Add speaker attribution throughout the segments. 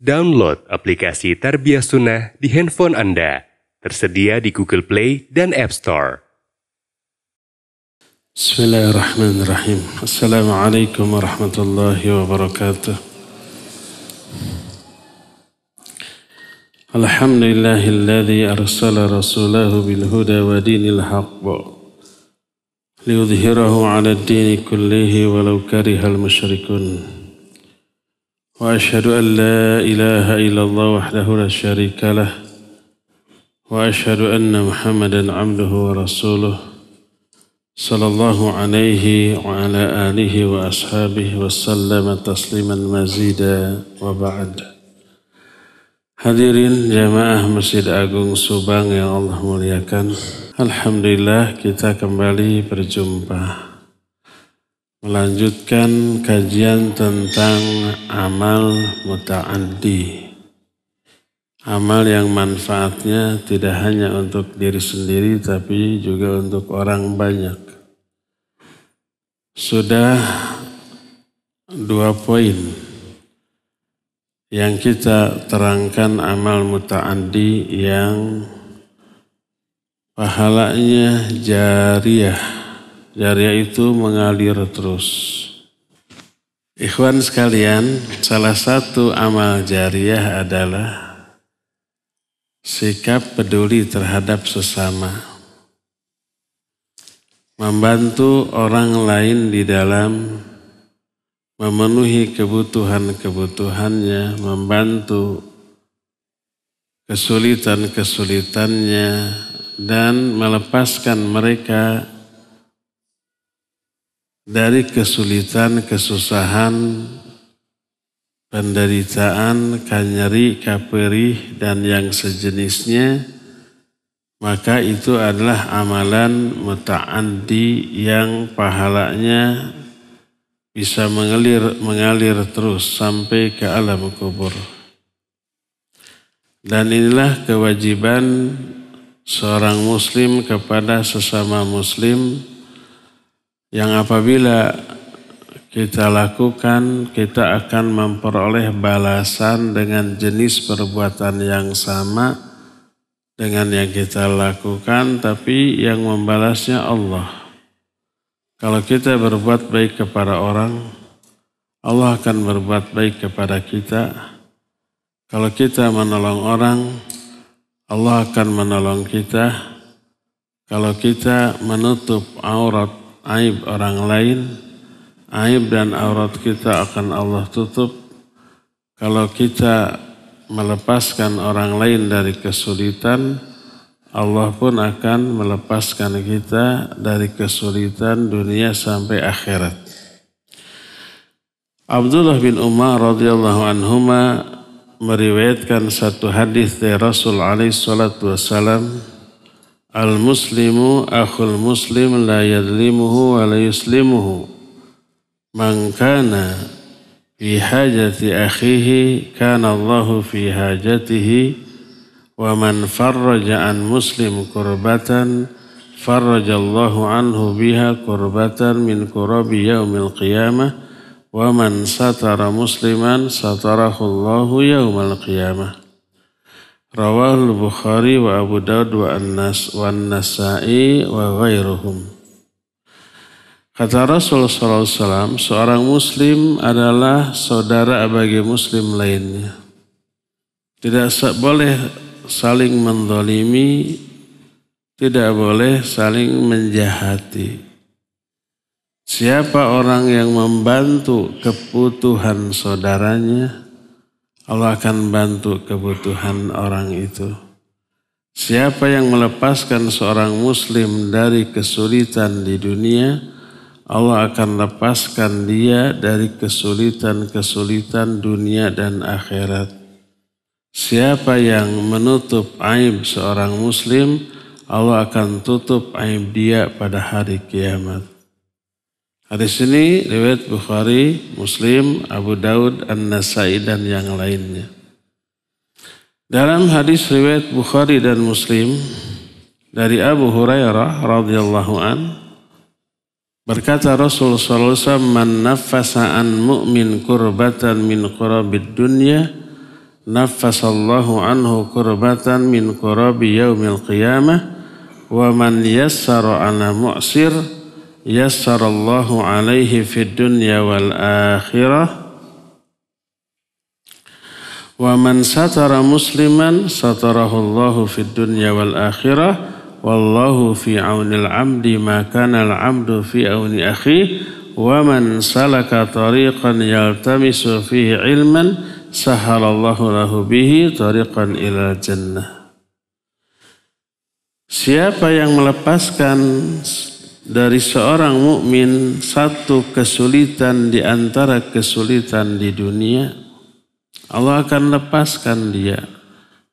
Speaker 1: Download aplikasi Tarbiyah Sunnah di handphone Anda. Tersedia di Google Play dan App Store.
Speaker 2: Bismillahirrahmanirrahim. Assalamualaikum warahmatullahi wabarakatuh. Alhamdulillahilladzi arsala rasulahu bil huda wa dinil haqq liyudhhirahu 'ala ad-dini kullihi walau karihal musyrikun. Wa asyhadu an la ilaha illallah wahdahu la syarika lah wa asyhadu anna Muhammadan 'abduhu wa rasuluh sallallahu alaihi wa ala alihi wa ashabihi wa sallama tasliman mazida wa ba'd. Hadirin jamaah Masjid Agung Subang yang Allah muliakan, alhamdulillah kita kembali berjumpa melanjutkan kajian tentang amal muta'addi. Amal yang manfaatnya tidak hanya untuk diri sendiri tapi juga untuk orang banyak. Sudah 2 poin yang kita terangkan amal muta'addi yang pahalanya jariyah. Jariyah itu mengalir terus. Ikhwan sekalian, salah satu amal jariyah adalah sikap peduli terhadap sesama. Membantu orang lain di dalam memenuhi kebutuhan-kebutuhannya, membantu kesulitan-kesulitannya, dan melepaskan mereka dari kesulitan, kesusahan, penderitaan, nyeri, perih, dan yang sejenisnya, maka itu adalah amalan muta'addi yang pahalanya bisa mengalir terus sampai ke alam kubur. Dan inilah kewajiban seorang muslim kepada sesama muslim, yang apabila kita lakukan, kita akan memperoleh balasan dengan jenis perbuatan yang sama dengan yang kita lakukan, tapi yang membalasnya Allah. Kalau kita berbuat baik kepada orang, Allah akan berbuat baik kepada kita. Kalau kita menolong orang, Allah akan menolong kita. Kalau kita menutup aurat, aib orang lain, aib dan aurat kita akan Allah tutup. Kalau kita melepaskan orang lain dari kesulitan, Allah pun akan melepaskan kita dari kesulitan dunia sampai akhirat. Abdullah bin Umar radhiyallahu anhuma meriwayatkan satu hadis dari Rasul alaihi salatu wassalam, Al-muslimu akhul muslim la yadlimuhu wa la yuslimuhu. Man kana fi hajati akhihi kana Allahu fi hajatihi, wa man farraja an muslim kurbatan farrajallahu anhu biha kurbatan min kurabi yaumil qiyamah, wa man satara musliman satarahu Allahu yaumal qiyamah. Rawahul Bukhari wa Abu Daud wa An-Nasa'i wa ghairuhum. Kata Rasulullah SAW, seorang muslim adalah saudara bagi muslim lainnya. Tidak boleh saling menzalimi, tidak boleh saling menjahati. Siapa orang yang membantu kebutuhan saudaranya, Allah akan bantu kebutuhan orang itu. Siapa yang melepaskan seorang muslim dari kesulitan di dunia, Allah akan lepaskan dia dari kesulitan-kesulitan dunia dan akhirat. Siapa yang menutup aib seorang muslim, Allah akan tutup aib dia pada hari kiamat. Hadis ini riwayat Bukhari, Muslim, Abu Daud, An-Nasa'i dan yang lainnya. Dalam hadis riwayat Bukhari dan Muslim dari Abu Hurairah radhiyallahu an, berkata Rasulullah SAW, "Man naffasa an mu'min kurbatan min kurabid dunya, naffasallahu anhu kurbatan min kurabi yaumil qiyamah wa man yassara ala mu'sir yassarallahu alaihi fid dunya wal akhirah wa man satara musliman satarahu Allahu fid dunya wal akhirah wallahu fi aunil abdi ma kana al abdu fi auni akhihi wa man salaka tariqan yaltamisu fihi ilman sahalallahu lahu bihi tariqan ila jannah. Siapa yang melepaskan dari seorang mukmin satu kesulitan di antara kesulitan di dunia, Allah akan lepaskan dia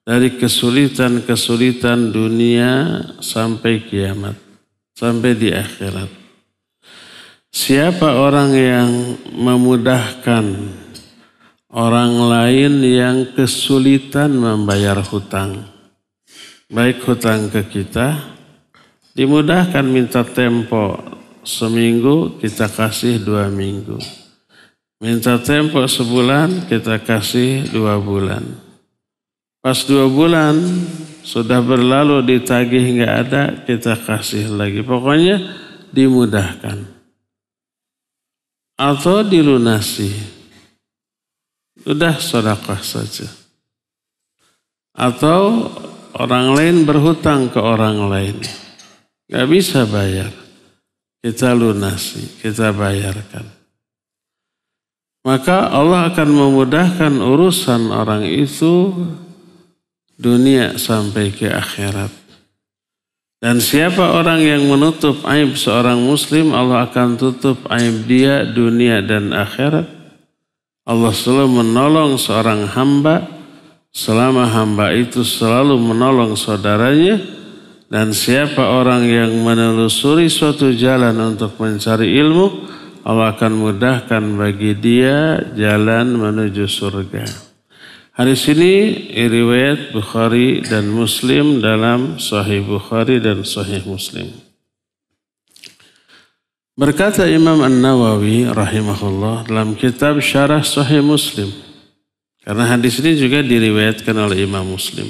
Speaker 2: dari kesulitan-kesulitan dunia sampai kiamat, sampai di akhirat. Siapa orang yang memudahkan orang lain yang kesulitan membayar hutang, baik hutang ke kita, dimudahkan minta tempo seminggu, kita kasih 2 minggu. Minta tempo sebulan, kita kasih 2 bulan. Pas 2 bulan, sudah berlalu ditagih nggak ada, kita kasih lagi. Pokoknya dimudahkan. Atau dilunasi. Sudah sedekah saja. Atau orang lain berhutang ke orang lain. Gak bisa bayar. Kita lunasi, kita bayarkan. Maka Allah akan memudahkan urusan orang itu dunia sampai ke akhirat. Dan siapa orang yang menutup aib seorang muslim, Allah akan tutup aib dia dunia dan akhirat. Allah selalu menolong seorang hamba selama hamba itu selalu menolong saudaranya, dan siapa orang yang menelusuri suatu jalan untuk mencari ilmu, Allah akan mudahkan bagi dia jalan menuju surga. Hadis ini riwayat Bukhari dan Muslim dalam Sahih Bukhari dan Sahih Muslim. Berkata Imam An-Nawawi rahimahullah dalam kitab Syarah Sahih Muslim, karena hadis ini juga diriwayatkan oleh Imam Muslim.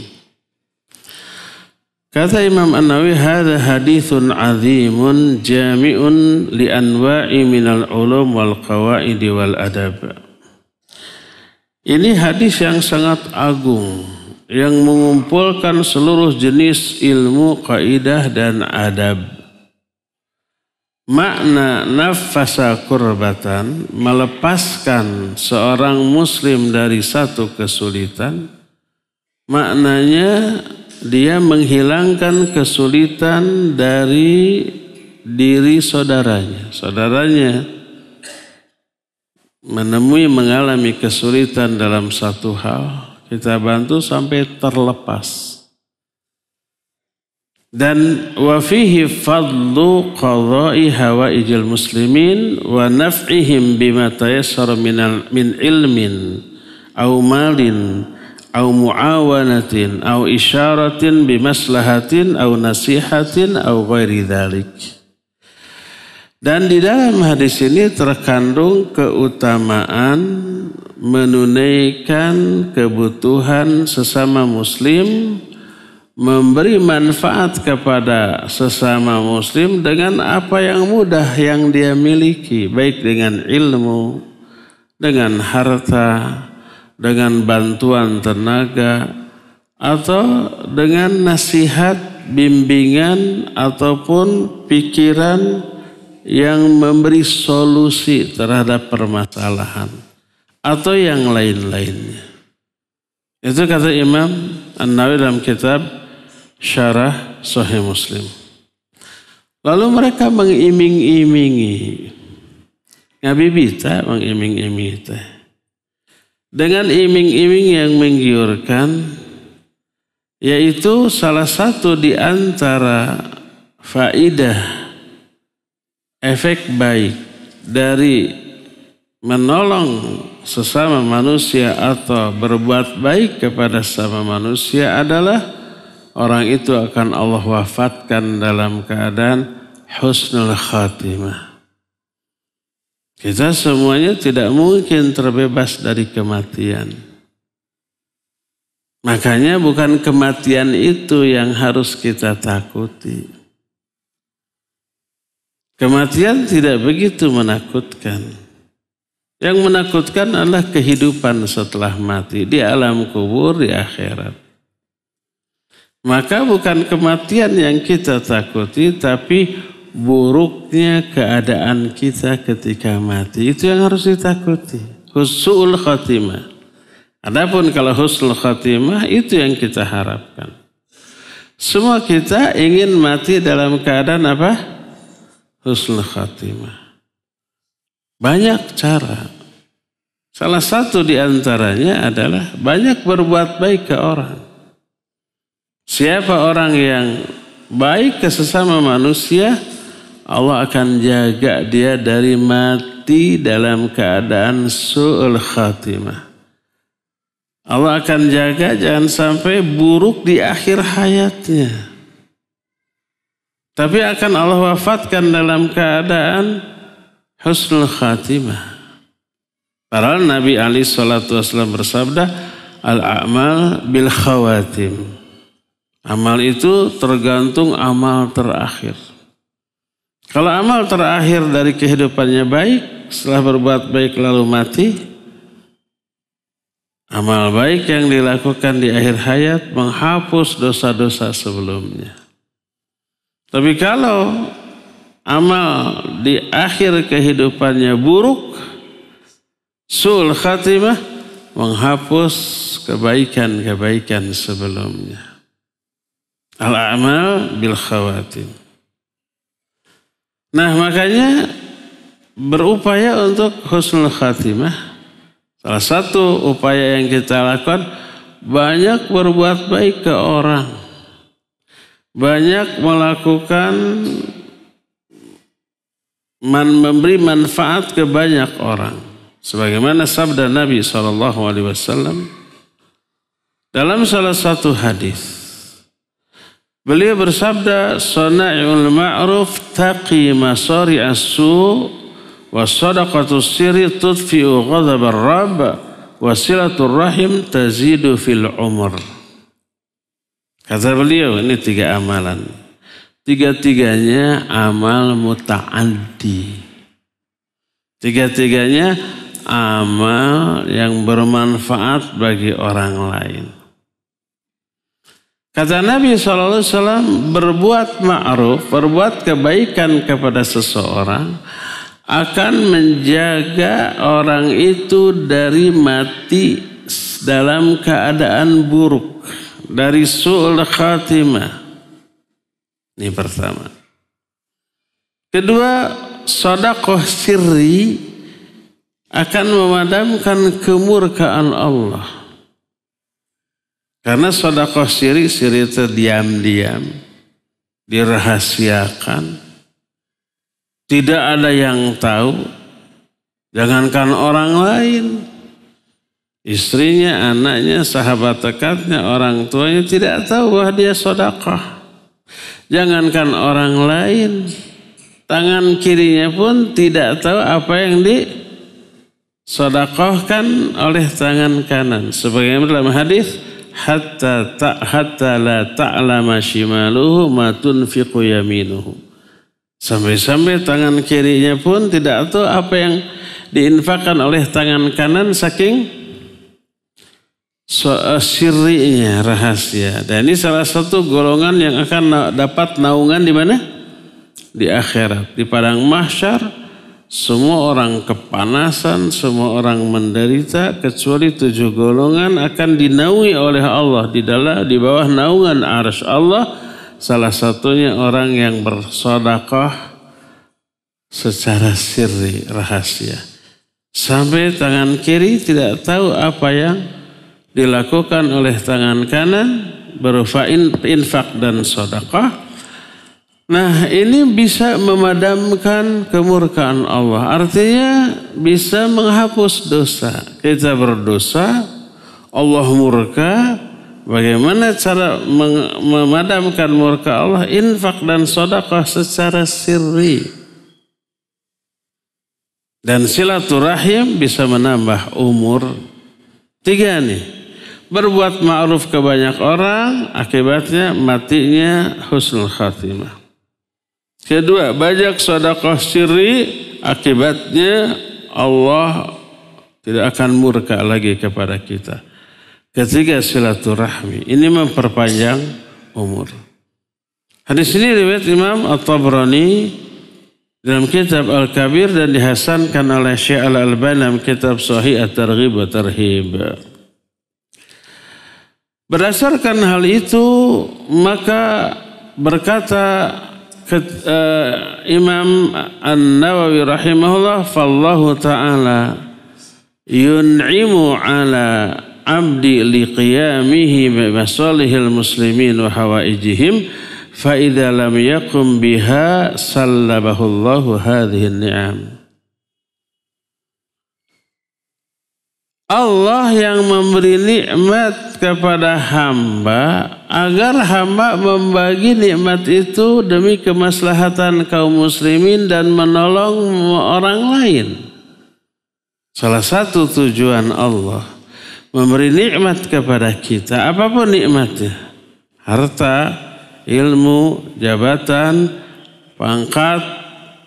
Speaker 2: Kata Imam An-Nawawi, hadza haditsun 'azimun jami'un li anwa'i minal ulum wal qawaid wal adab. Ini hadis yang sangat agung yang mengumpulkan seluruh jenis ilmu, kaidah dan adab. Makna nafasa kurbatan, melepaskan seorang muslim dari satu kesulitan, maknanya dia menghilangkan kesulitan dari diri saudaranya. Saudaranya mengalami kesulitan dalam satu hal, kita bantu sampai terlepas. Dan wa fihi fadlu qada'i hawaijil muslimin wa naf'ihim bima tayassara min ilmin au malin au muawanatin au isyaratin bimaslahatin au nasihatin au ghairi dzalik. Dan di dalam hadis ini terkandung keutamaan menunaikan kebutuhan sesama muslim, memberi manfaat kepada sesama muslim dengan apa yang mudah yang dia miliki, baik dengan ilmu, dengan harta, dengan bantuan tenaga, atau dengan nasihat, bimbingan, ataupun pikiran yang memberi solusi terhadap permasalahan, atau yang lain-lainnya. Itu kata Imam An-Nawawi dalam kitab Syarah Sahih Muslim. Lalu mereka mengiming-imingi. Nabi bisa mengiming-imingi teh. Dengan iming-iming yang menggiurkan, yaitu salah satu di antara faidah efek baik dari menolong sesama manusia atau berbuat baik kepada sesama manusia adalah orang itu akan Allah wafatkan dalam keadaan husnul khatimah. Kita semuanya tidak mungkin terbebas dari kematian. Makanya bukan kematian itu yang harus kita takuti. Kematian tidak begitu menakutkan. Yang menakutkan adalah kehidupan setelah mati di alam kubur, di akhirat. Maka bukan kematian yang kita takuti, tapi buruknya keadaan kita ketika mati. Itu yang harus ditakuti. Husnul khatimah. Adapun kalau husnul khatimah itu yang kita harapkan. Semua kita ingin mati dalam keadaan apa? Husnul khatimah. Banyak cara. Salah satu di antaranya adalah banyak berbuat baik ke orang. Siapa orang yang baik ke sesama manusia, Allah akan jaga dia dari mati dalam keadaan su'ul khatimah. Allah akan jaga jangan sampai buruk di akhir hayatnya. Tapi akan Allah wafatkan dalam keadaan husnul khatimah. Padahal Nabi SAW bersabda, al-a'mal bil khawatim. Amal itu tergantung amal terakhir. Kalau amal terakhir dari kehidupannya baik, setelah berbuat baik lalu mati, amal baik yang dilakukan di akhir hayat menghapus dosa-dosa sebelumnya. Tapi kalau amal di akhir kehidupannya buruk, su'ul khatimah, menghapus kebaikan-kebaikan sebelumnya. Al-a'mal bil khawatim. Nah, makanya berupaya untuk husnul khatimah. Salah satu upaya yang kita lakukan, banyak berbuat baik ke orang. Banyak melakukan memberi manfaat ke banyak orang. Sebagaimana sabda Nabi SAW dalam salah satu hadis. Beliau bersabda, "Sana'iul ma'ruf taqi masari'as su' wa sadaqatus sirri tudfi'u ghadabar rabb wa silatur rahim tazidu fil umur." Kata beliau, ini 3 amalan. 3-tiganya amal muta'addi. 3-tiganya amal yang bermanfaat bagi orang lain. Kata Nabi SAW, berbuat ma'ruf, berbuat kebaikan kepada seseorang akan menjaga orang itu dari mati dalam keadaan buruk, dari su'ul khatimah. Ini pertama. Kedua, sedekah sirri akan memadamkan kemurkaan Allah. Karena sedekah sirri itu diam-diam, dirahasiakan, tidak ada yang tahu, jangankan orang lain, istrinya, anaknya, sahabat dekatnya, orang tuanya tidak tahu bahwa dia sedekah. Jangankan orang lain, tangan kirinya pun tidak tahu apa yang disedekahkan oleh tangan kanan. Sebagaimana dalam hadis, hatta la ta'lama shimaluhu ma tunfiqu yaminuhu. Sampai-sampai tangan kirinya pun tidak tahu apa yang diinfakkan oleh tangan kanan saking sirrinya, rahasia. Dan ini salah satu golongan yang akan dapat naungan di mana? Di akhirat, di padang mahsyar. Semua orang kepanasan, semua orang menderita, kecuali 7 golongan akan dinaungi oleh Allah di bawah naungan arsy Allah. Salah satunya orang yang bersedekah secara sirri, rahasia. Sampai tangan kiri tidak tahu apa yang dilakukan oleh tangan kanan berupa infak dan sedekah. Nah, ini bisa memadamkan kemurkaan Allah. Artinya bisa menghapus dosa. Kita berdosa, Allah murka. Bagaimana cara memadamkan murka Allah? Infak dan sedekah secara sirri. Dan silaturahim bisa menambah umur. 3 nih. berbuat ma'ruf ke banyak orang, akibatnya matinya husnul khatimah. Kedua, banyak sedekah sirri, akibatnya Allah tidak akan murka lagi kepada kita. Ketiga, silaturahmi. Ini memperpanjang umur. Hadis ini riwayat Imam At-Tabrani dalam kitab Al-Kabir dan dihasankan oleh Syekh Al-Albani dalam kitab Sahih At-Targhib wa Tarhib. Berdasarkan hal itu, maka berkata Imam An-Nawawi rahimahullah, fallahu ta'ala yun'imu ala abdi liqiyamihi bimasalihil muslimin wa hawaijihim fa idza lam yaqum biha sallabahullahu hadhihi ni'am. Allah yang memberi nikmat kepada hamba agar hamba membagi nikmat itu demi kemaslahatan kaum muslimin dan menolong orang lain. Salah satu tujuan Allah memberi nikmat kepada kita, apapun nikmatnya, harta, ilmu, jabatan, pangkat,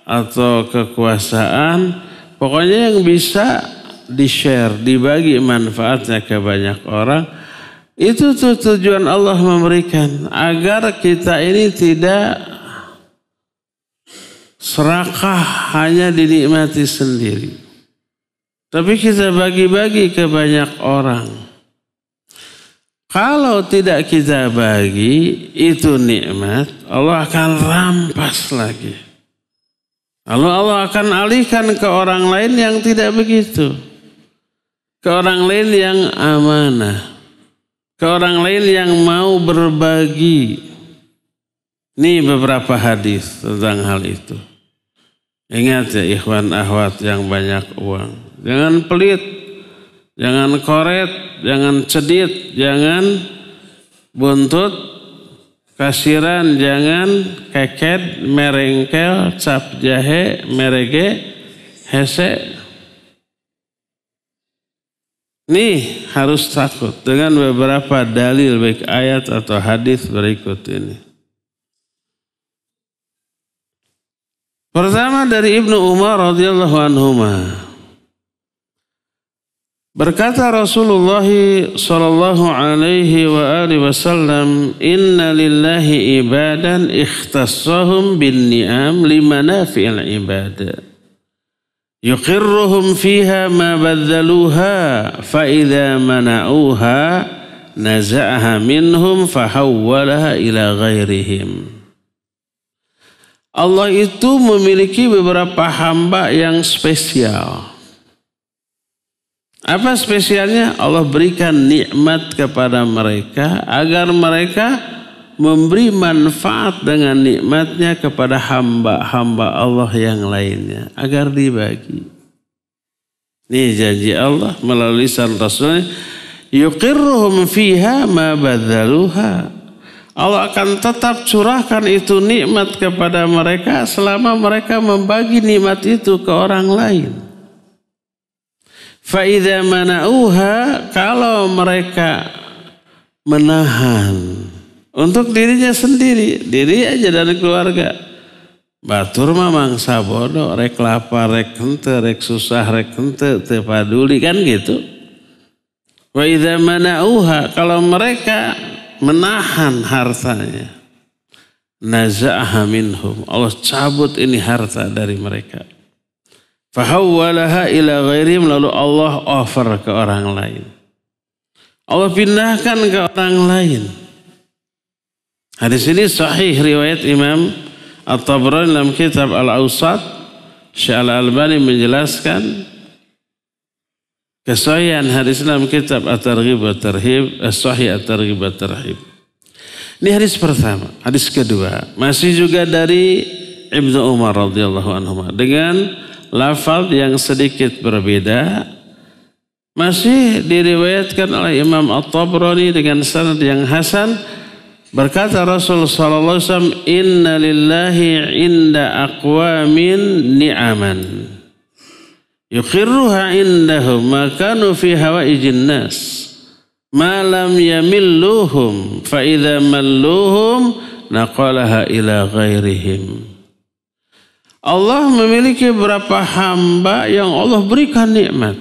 Speaker 2: atau kekuasaan, pokoknya yang bisa di-share, dibagi manfaatnya ke banyak orang. Itu tujuan Allah memberikan, agar kita ini tidak serakah hanya dinikmati sendiri, tapi kita bagi-bagi ke banyak orang. Kalau tidak kita bagi itu nikmat, Allah akan rampas lagi. Lalu Allah akan alihkan ke orang lain yang tidak begitu, ke orang lain yang amanah, ke orang lain yang mau berbagi. Ini beberapa hadis tentang hal itu. Ingat ya ikhwan akhwat yang banyak uang, jangan pelit, jangan koret, jangan cedit, jangan buntut, kasiran, jangan keket, merengkel, cap jahe, merege, hese. Nih harus takut dengan beberapa dalil baik ayat atau hadis berikut ini. Pertama dari Ibnu Umar radhiyallahu anhuma. Berkata Rasulullah sallallahu alaihi wa alihi wasallam, "Inna lillahi ibadan ikhtassahum bin ni'am limanafi'il ibadah. Yuqirruhum fiha ma badzaluha fa idza mana'uha naza'aha minhum fahawwalaha ila ghairihim." Allah itu memiliki beberapa hamba yang spesial. Apa spesialnya? Allah berikan nikmat kepada mereka agar mereka memberi manfaat dengan nikmatnya kepada hamba-hamba Allah yang lainnya, agar dibagi. Ini janji Allah melalui lisan Rasulnya, yuqirruhum fiha ma badzaluha. Allah akan tetap curahkan itu nikmat kepada mereka selama mereka membagi nikmat itu ke orang lain. Fa idza mana'uha, kalau mereka menahan untuk dirinya sendiri, diri aja dan keluarga. Batur mah mangsa bodoh, rek lapar, rek henteu, rek susah, rek henteu, teu paduli kan gitu. Wa idza mana'uha, kalau mereka menahan hartanya, naza'aha minhum, Allah cabut ini harta dari mereka. Fahawwalaha ila ghairihim, lalu Allah offer ke orang lain. Allah pindahkan ke orang lain. Hadis ini sahih riwayat Imam At-Tabrani dalam kitab Al-Awsat. Syekh Al-Albani menjelaskan kesahihan hadis dalam kitab At-Targhib wa Tarhib, Sahih At-Targhib wa Tarhib. Ini hadis pertama. Hadis kedua masih juga dari Ibnu Umar radhiyallahu anhu dengan lafaz yang sedikit berbeda. Masih diriwayatkan oleh Imam At-Tabrani dengan sanad yang hasan. Berkata Rasul sallallahu alaihi wasallam, "Inna lillahi inda aqwamin ni'aman yuqirruha indahum ma kanu fi hawaijin nas ma lam yamilluhum fa idza malluhum naqalaha ila ghairihim. Allah memiliki beberapa hamba yang Allah berikan nikmat.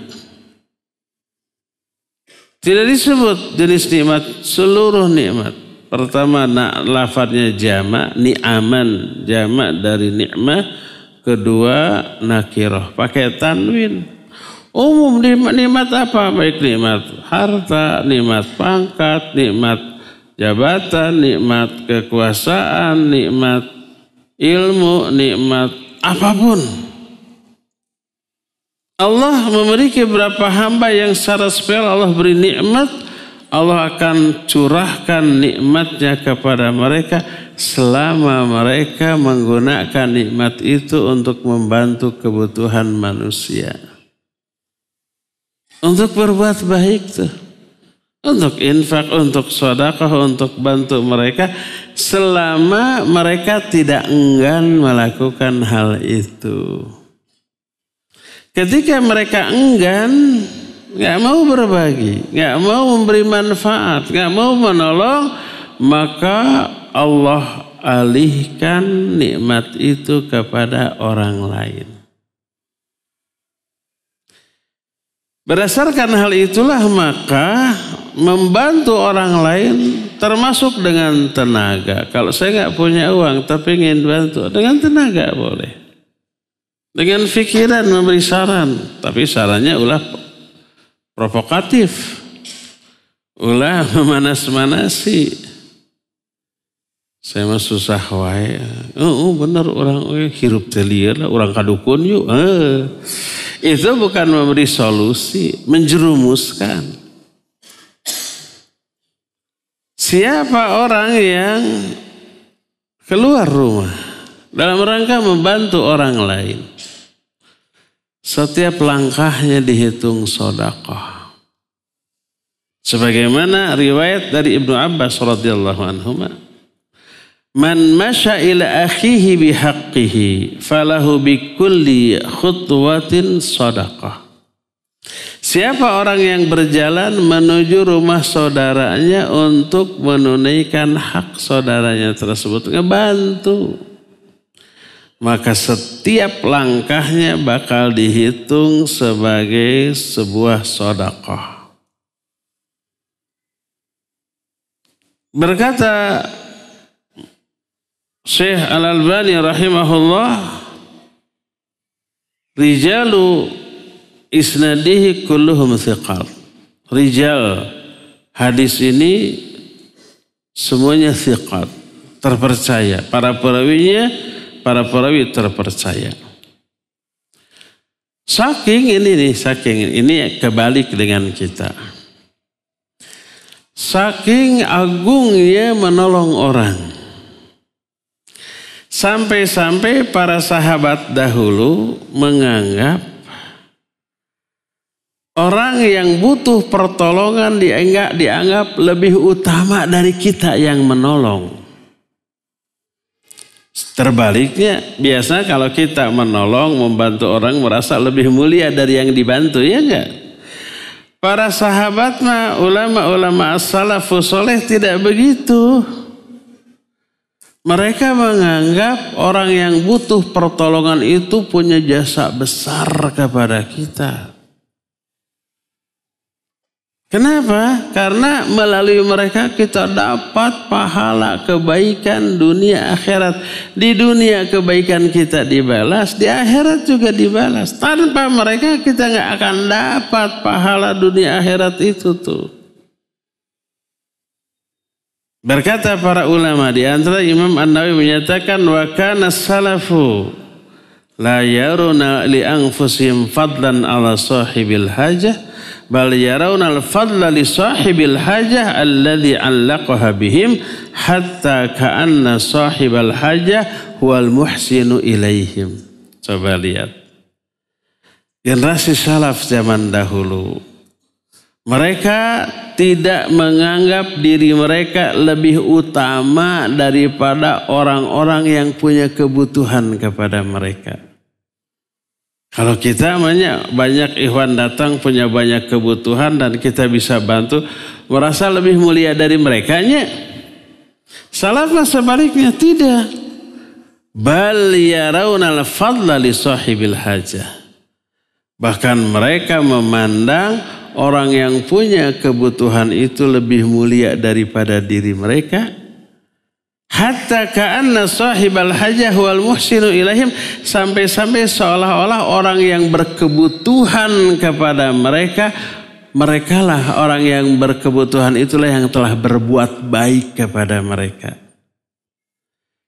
Speaker 2: Tidak disebut jenis nikmat, seluruh nikmat. Pertama, lafadznya jamak, ni'aman, jamak dari nikmah. Kedua, nakirah, pakai tanwin. Umum nikmat apa? Baik nikmat harta, nikmat pangkat, nikmat jabatan, nikmat kekuasaan, nikmat ilmu, nikmat apapun. Allah memiliki beberapa hamba yang secara spesial Allah beri nikmat, Allah akan curahkan nikmatnya kepada mereka selama mereka menggunakan nikmat itu untuk membantu kebutuhan manusia. Untuk berbuat baik tuh. Untuk infak, untuk sedekah, untuk bantu mereka selama mereka tidak enggan melakukan hal itu. Ketika mereka enggan, nggak mau berbagi, nggak mau memberi manfaat, nggak mau menolong, maka Allah alihkan nikmat itu kepada orang lain. Berdasarkan hal itulah maka membantu orang lain termasuk dengan tenaga. Kalau saya nggak punya uang tapi ingin bantu, dengan tenaga boleh. Dengan pikiran memberi saran, tapi sarannya ulah provokatif, ulah memanas-manasi. Saya mah susah wae. Oh benar orang hirup telir lah, orang kadukun yuk. Itu bukan memberi solusi, menjerumuskan. Siapa orang yang keluar rumah dalam rangka membantu orang lain, setiap langkahnya dihitung sedekah. Sebagaimana riwayat dari Ibnu Abbas radhiyallahu anhu, man masya ila akhihi bihaqqihi falahu bikulli khutwatin sedekah. Siapa orang yang berjalan menuju rumah saudaranya untuk menunaikan hak saudaranya tersebut, ngebantu, maka setiap langkahnya bakal dihitung sebagai sebuah sedekah. Berkata Syekh Al-Albani rahimahullah, rijalu isnadihi kulluhum thiqat. Rijal hadis ini semuanya thiqat, terpercaya. Para perawi terpercaya. Saking ini kebalik dengan kita. Saking agungnya menolong orang. Sampai-sampai para sahabat dahulu menganggap orang yang butuh pertolongan dianggap lebih utama dari kita yang menolong. Terbaliknya, biasa kalau kita menolong, membantu orang merasa lebih mulia dari yang dibantu, ya enggak? Para sahabat mah, ulama-ulama as-salafus saleh tidak begitu. Mereka menganggap orang yang butuh pertolongan itu punya jasa besar kepada kita. Kenapa? Karena melalui mereka kita dapat pahala kebaikan dunia akhirat. Di dunia kebaikan kita dibalas, di akhirat juga dibalas. Tanpa mereka kita nggak akan dapat pahala dunia akhirat itu tuh. Berkata para ulama, di antara Imam An-Nawawi menyatakan, wa kana salafu la yaruna li anfusihim fadlan ala sahibil hajah bal yarawna al-fadla li sahibil hajah alladhi allaqaha bihim hatta ka'anna sahibal hajah huwal muhsinu ilaihim. Coba lihat. Generasi salaf zaman dahulu, mereka tidak menganggap diri mereka lebih utama daripada orang-orang yang punya kebutuhan kepada mereka. Kalau kita banyak ikhwan datang punya banyak kebutuhan dan kita bisa bantu, merasa lebih mulia dari merekanya. Salaf sebaliknya tidak. Bal yarawnal fadla li sahibil hajah. Bahkan mereka memandang orang yang punya kebutuhan itu lebih mulia daripada diri mereka. Hatta ka'anna sahibal hajah wal muhsinu ilaihim, sampai-sampai seolah-olah orang yang berkebutuhan kepada mereka, merekalah orang yang berkebutuhan itulah yang telah berbuat baik kepada mereka.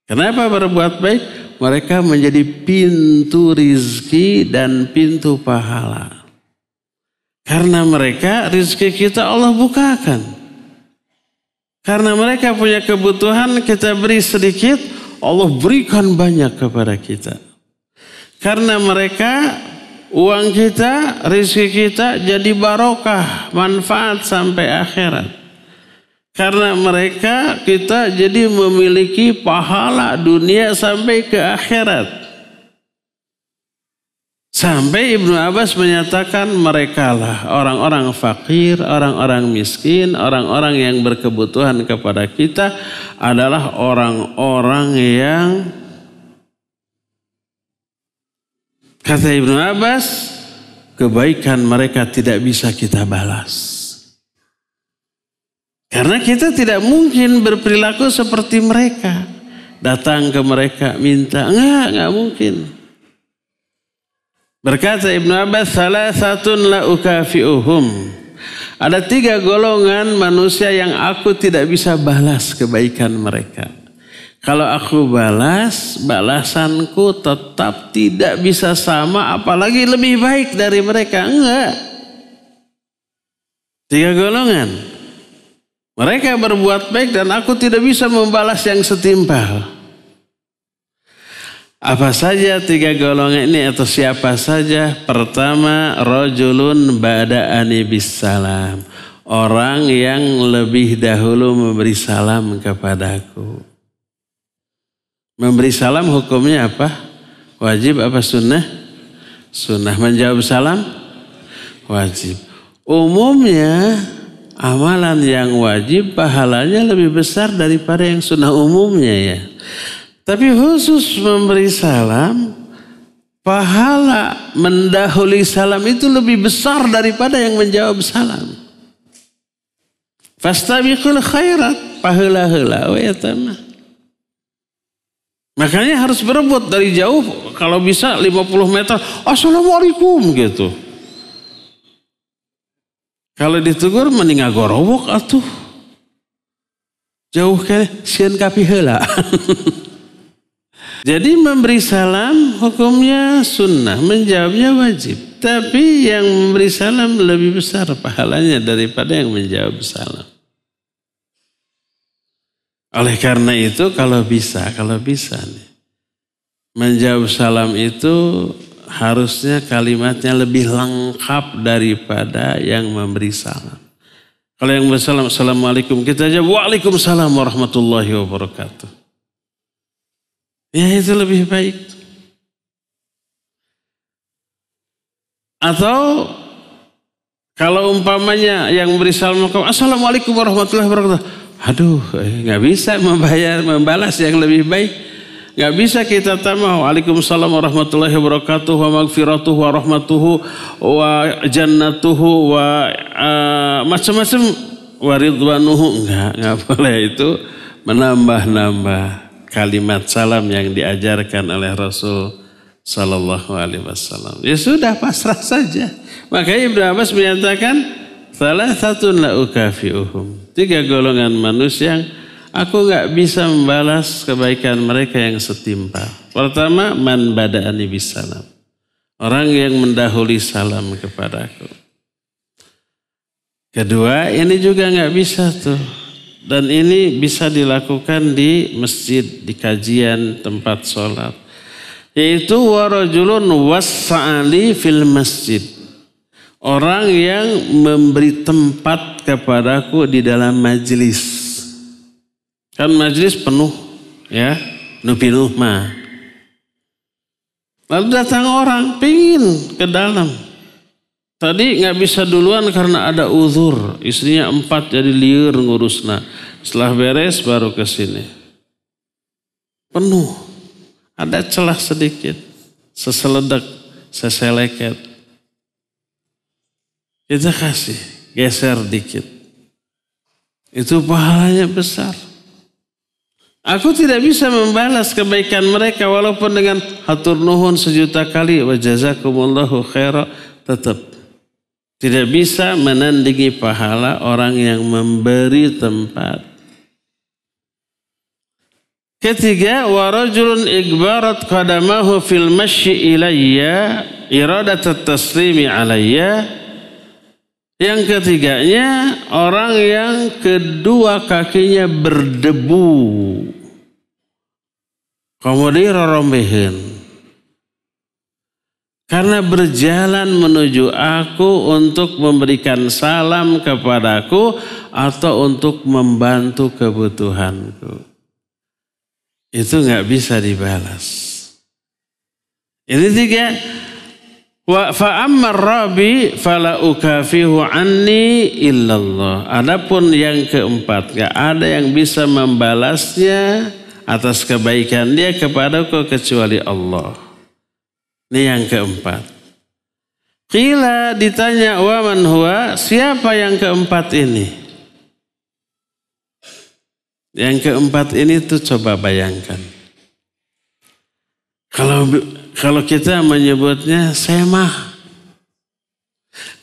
Speaker 2: Kenapa berbuat baik? Mereka menjadi pintu rizki dan pintu pahala. Karena mereka rizki kita Allah bukakan. Karena mereka punya kebutuhan, kita beri sedikit, Allah berikan banyak kepada kita. Karena mereka, uang kita, rezeki kita jadi barokah, manfaat sampai akhirat. Karena mereka, kita jadi memiliki pahala dunia sampai ke akhirat. Sampai Ibnu Abbas menyatakan merekalah orang-orang fakir, orang-orang miskin, orang-orang yang berkebutuhan kepada kita adalah orang-orang yang, kata Ibnu Abbas, kebaikan mereka tidak bisa kita balas. Karena kita tidak mungkin berperilaku seperti mereka. Datang ke mereka minta, enggak mungkin. Berkata Ibnu Abbas, salasatun la ukafi'uhum. Ada 3 golongan manusia yang aku tidak bisa balas kebaikan mereka. Kalau aku balas, balasanku tetap tidak bisa sama, apalagi lebih baik dari mereka. Enggak. 3 golongan. Mereka berbuat baik dan aku tidak bisa membalas yang setimpal. Apa saja 3 golongan ini atau siapa saja? Pertama, rajulun bada'ani bisalam. Orang yang lebih dahulu memberi salam kepadaku. Memberi salam hukumnya apa? Wajib apa sunnah? Sunnah. Menjawab salam? Wajib. Umumnya amalan yang wajib pahalanya lebih besar daripada yang sunnah umumnya ya. Tapi khusus memberi salam, pahala mendahului salam itu lebih besar daripada yang menjawab salam. Fastabiqul khairat, pahala-hala ya tamah. Makanya harus berebut dari jauh, kalau bisa 50 meter, assalamualaikum gitu. Kalau ditegur mending ngagorowok atuh. Jauh ke sieun kapi heula. Jadi memberi salam hukumnya sunnah, menjawabnya wajib. Tapi yang memberi salam lebih besar pahalanya daripada yang menjawab salam. Oleh karena itu kalau bisa nih, menjawab salam itu harusnya kalimatnya lebih lengkap daripada yang memberi salam. Kalau yang bersalam, assalamualaikum, kita aja waalaikumsalam warahmatullahi wabarakatuh. Ya itu lebih baik. Atau kalau umpamanya yang beri salam, assalamualaikum warahmatullahi wabarakatuh. Aduh, nggak bisa membalas yang lebih baik. Nggak bisa kita tambah waalaikumsalam warahmatullahi wabarakatuh wa magfiratuhu wa rahmatuhu wa jannatuhu wa macam-macam wa ridwanuhu. Nggak boleh itu menambah-nambah kalimat salam yang diajarkan oleh Rasul Sallallahu Alaihi Wasallam. Ya sudah, pasrah saja. Makanya Ibnu Abbas menyatakan, salasatun la ukafi'uhum. 3 golongan manusia yang aku nggak bisa membalas kebaikan mereka yang setimpal. Pertama, man bada'ani bisalam. Orang yang mendahului salam kepadaku. Kedua, ini juga nggak bisa tuh. Dan ini bisa dilakukan di masjid, di kajian, tempat sholat. Yaitu warajulun wassa'ali fil masjid. Orang yang memberi tempat kepadaku di dalam majlis. Kan majlis penuh ya, nupinuh mah. Lalu datang orang pingin ke dalam. Tadi nggak bisa duluan karena ada uzur. Istrinya 4 jadi liur ngurusna. Setelah beres baru ke sini. Penuh. Ada celah sedikit. Seseledak, seseleket. Kita kasih. Geser dikit. Itu pahalanya besar. Aku tidak bisa membalas kebaikan mereka walaupun dengan hatur nuhun 1.000.000 kali. Wa jazakumullahu khaira. Tetap. Tidak bisa menandingi pahala orang yang memberi tempat. Ketiga, wa rajulun igbarat qadamahu fil masyi ilayya iradat at-taslimi alayya. Yang ketiganya, orang yang kedua kakinya berdebu. Kemudian rorombehin. Karena berjalan menuju aku untuk memberikan salam kepadaku atau untuk membantu kebutuhanku. Itu nggak bisa dibalas. Ini 3. Wa fa'ammar rabi fala ukafihu anni illallah. Adapun yang keempat, nggak ada yang bisa membalasnya atas kebaikan dia kepadaku kecuali Allah. Ini yang keempat. Qila ditanya wa man huwa, siapa yang keempat ini? Yang keempat ini tuh coba bayangkan. Kalau kita menyebutnya semah,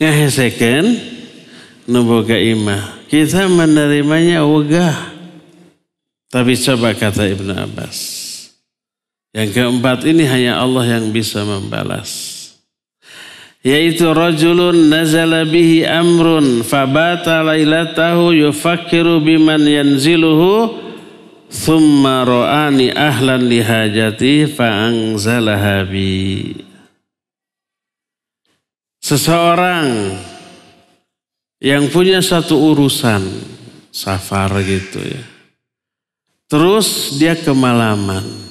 Speaker 2: ngahesekeun nu boga imah, kita menerimanya wegah. Tapi coba kata Ibnu Abbas. Yang keempat ini hanya Allah yang bisa membalas. Yaitu rajulun nazala bihi amrun fabata lailatahu yufakkiru biman yanziluhu thumma ra'ani ahlan lihajati fa'anzalaha bi. Seseorang yang punya satu urusan safar gitu ya. Terus dia kemalaman.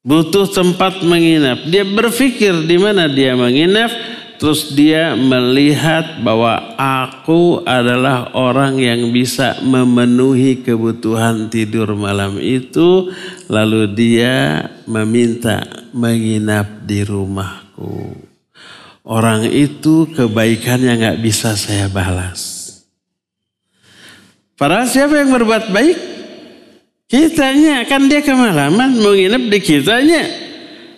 Speaker 2: Butuh tempat menginap. Dia berpikir di mana dia menginap. Terus dia melihat bahwa aku adalah orang yang bisa memenuhi kebutuhan tidur malam itu. Lalu dia meminta menginap di rumahku. Orang itu kebaikannya gak bisa saya balas. Padahal siapa yang berbuat baik? Kitanya, kan dia kemalaman mau nginep di kitanya.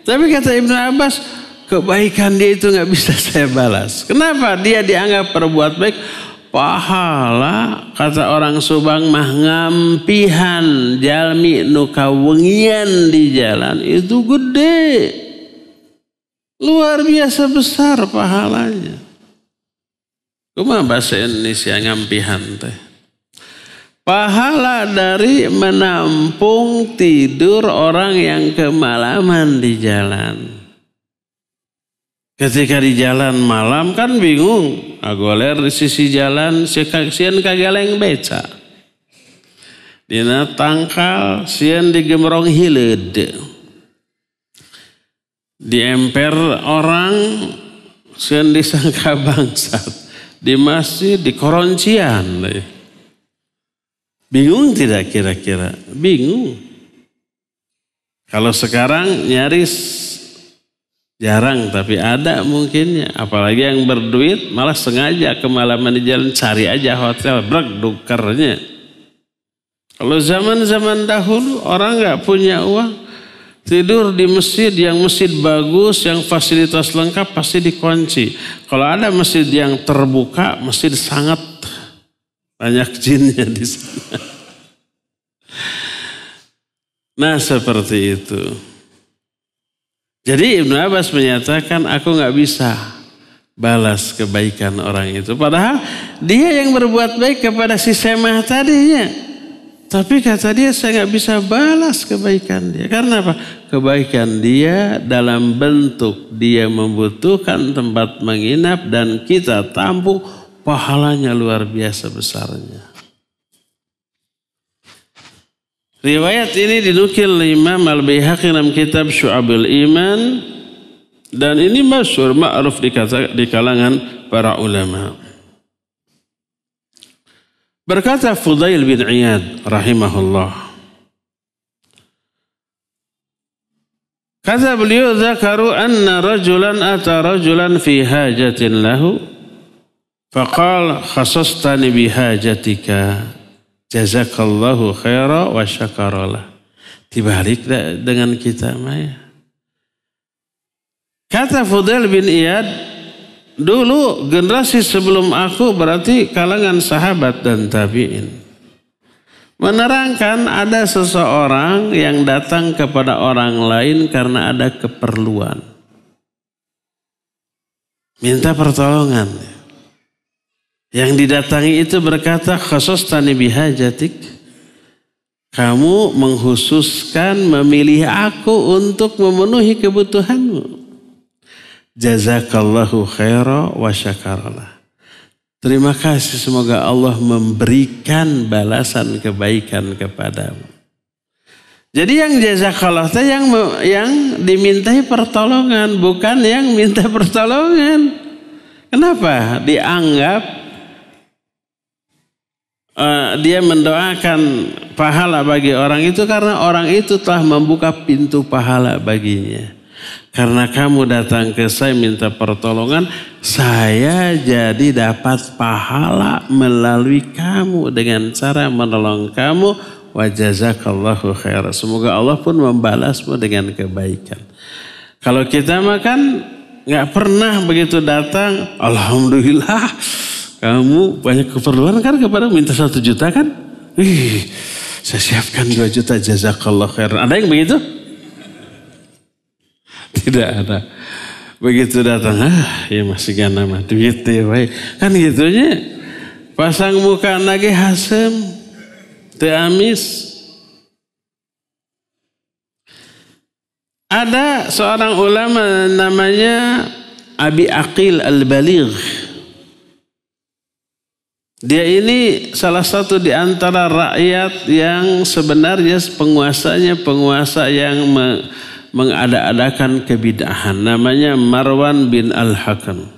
Speaker 2: Tapi kata Ibnu Abbas, kebaikan dia itu gak bisa saya balas. Kenapa? Dia dianggap berbuat baik. Pahala, kata orang Subang mah ngampihan jalmi nu kawengian di jalan itu gede. Luar biasa besar pahalanya. Kumaha bahasa Indonesia ngampihan teh? Pahala dari menampung tidur orang yang kemalaman di jalan. Ketika di jalan malam kan bingung. Agoler di sisi jalan, sieun kageleng beca. Dina tangkal, sieun digemrong hileud. Diemper orang, sieun disangka bangsat. Di masjid, di koroncian. Bingung tidak kira-kira? Bingung. Kalau sekarang nyaris jarang, tapi ada mungkinnya. Apalagi yang berduit malah sengaja kemalaman di jalan cari aja hotel, brek dukernya. Kalau zaman-zaman dahulu orang nggak punya uang, tidur di masjid yang masjid bagus, yang fasilitas lengkap pasti dikunci. Kalau ada masjid yang terbuka, masjid sangat banyak jinnya di sana. Nah seperti itu. Jadi Ibnu Abbas menyatakan aku gak bisa balas kebaikan orang itu. Padahal dia yang berbuat baik kepada si semah tadinya. Tapi kata dia saya gak bisa balas kebaikan dia. Karena apa? Kebaikan dia dalam bentuk dia membutuhkan tempat menginap dan kita tampung. Pahalanya luar biasa besarnya. Riwayat ini dinukil Imam Al-Baihaqi dalam kitab Syu'abul Iman Dan ini masyhur, ma'ruf di kalangan para ulama. Berkata Fudail bin Iyad rahimahullah, kata beliau, zakaru anna rajulan ata rajulan fi hajatin lahu faqal khasastani bi hajatika jazakallahu khaira wa syakaralah. Dibalik dengan kita Maya. Kata Fudail bin Iyad, dulu generasi sebelum aku berarti kalangan sahabat dan tabi'in menerangkan ada seseorang yang datang kepada orang lain karena ada keperluan. Minta pertolongan. Yang didatangi itu berkata, khasastani bihajatik. Kamu menghususkan memilih aku untuk memenuhi kebutuhanmu. Jazakallahu khaira wa syakaralah. Terima kasih, semoga Allah memberikan balasan kebaikan kepadamu. Jadi yang jazakallah itu yang dimintai pertolongan, bukan yang minta pertolongan. Kenapa? Dianggap dia mendoakan pahala bagi orang itu karena orang itu telah membuka pintu pahala baginya. Karena kamu datang ke saya minta pertolongan, saya jadi dapat pahala melalui kamu dengan cara menolong kamu. Wa jazakallahu khair. Semoga Allah pun membalasmu dengan kebaikan. Kalau kita makan nggak pernah begitu datang, alhamdulillah kamu banyak keperluan kan kepada minta 1 juta kan? Saya siapkan 2 juta jazakallahu khair. Ada yang begitu? Tidak ada. Begitu datang, ya masih gana mah duit ya baik. Kan gitunya. Pasang muka lagi hasem, teu amis. Ada seorang ulama namanya Abi Aqil Al-Baligh. Dia ini salah satu di antara rakyat yang sebenarnya penguasa yang mengada-adakan kebid'ahan. Namanya Marwan bin Al-Hakam.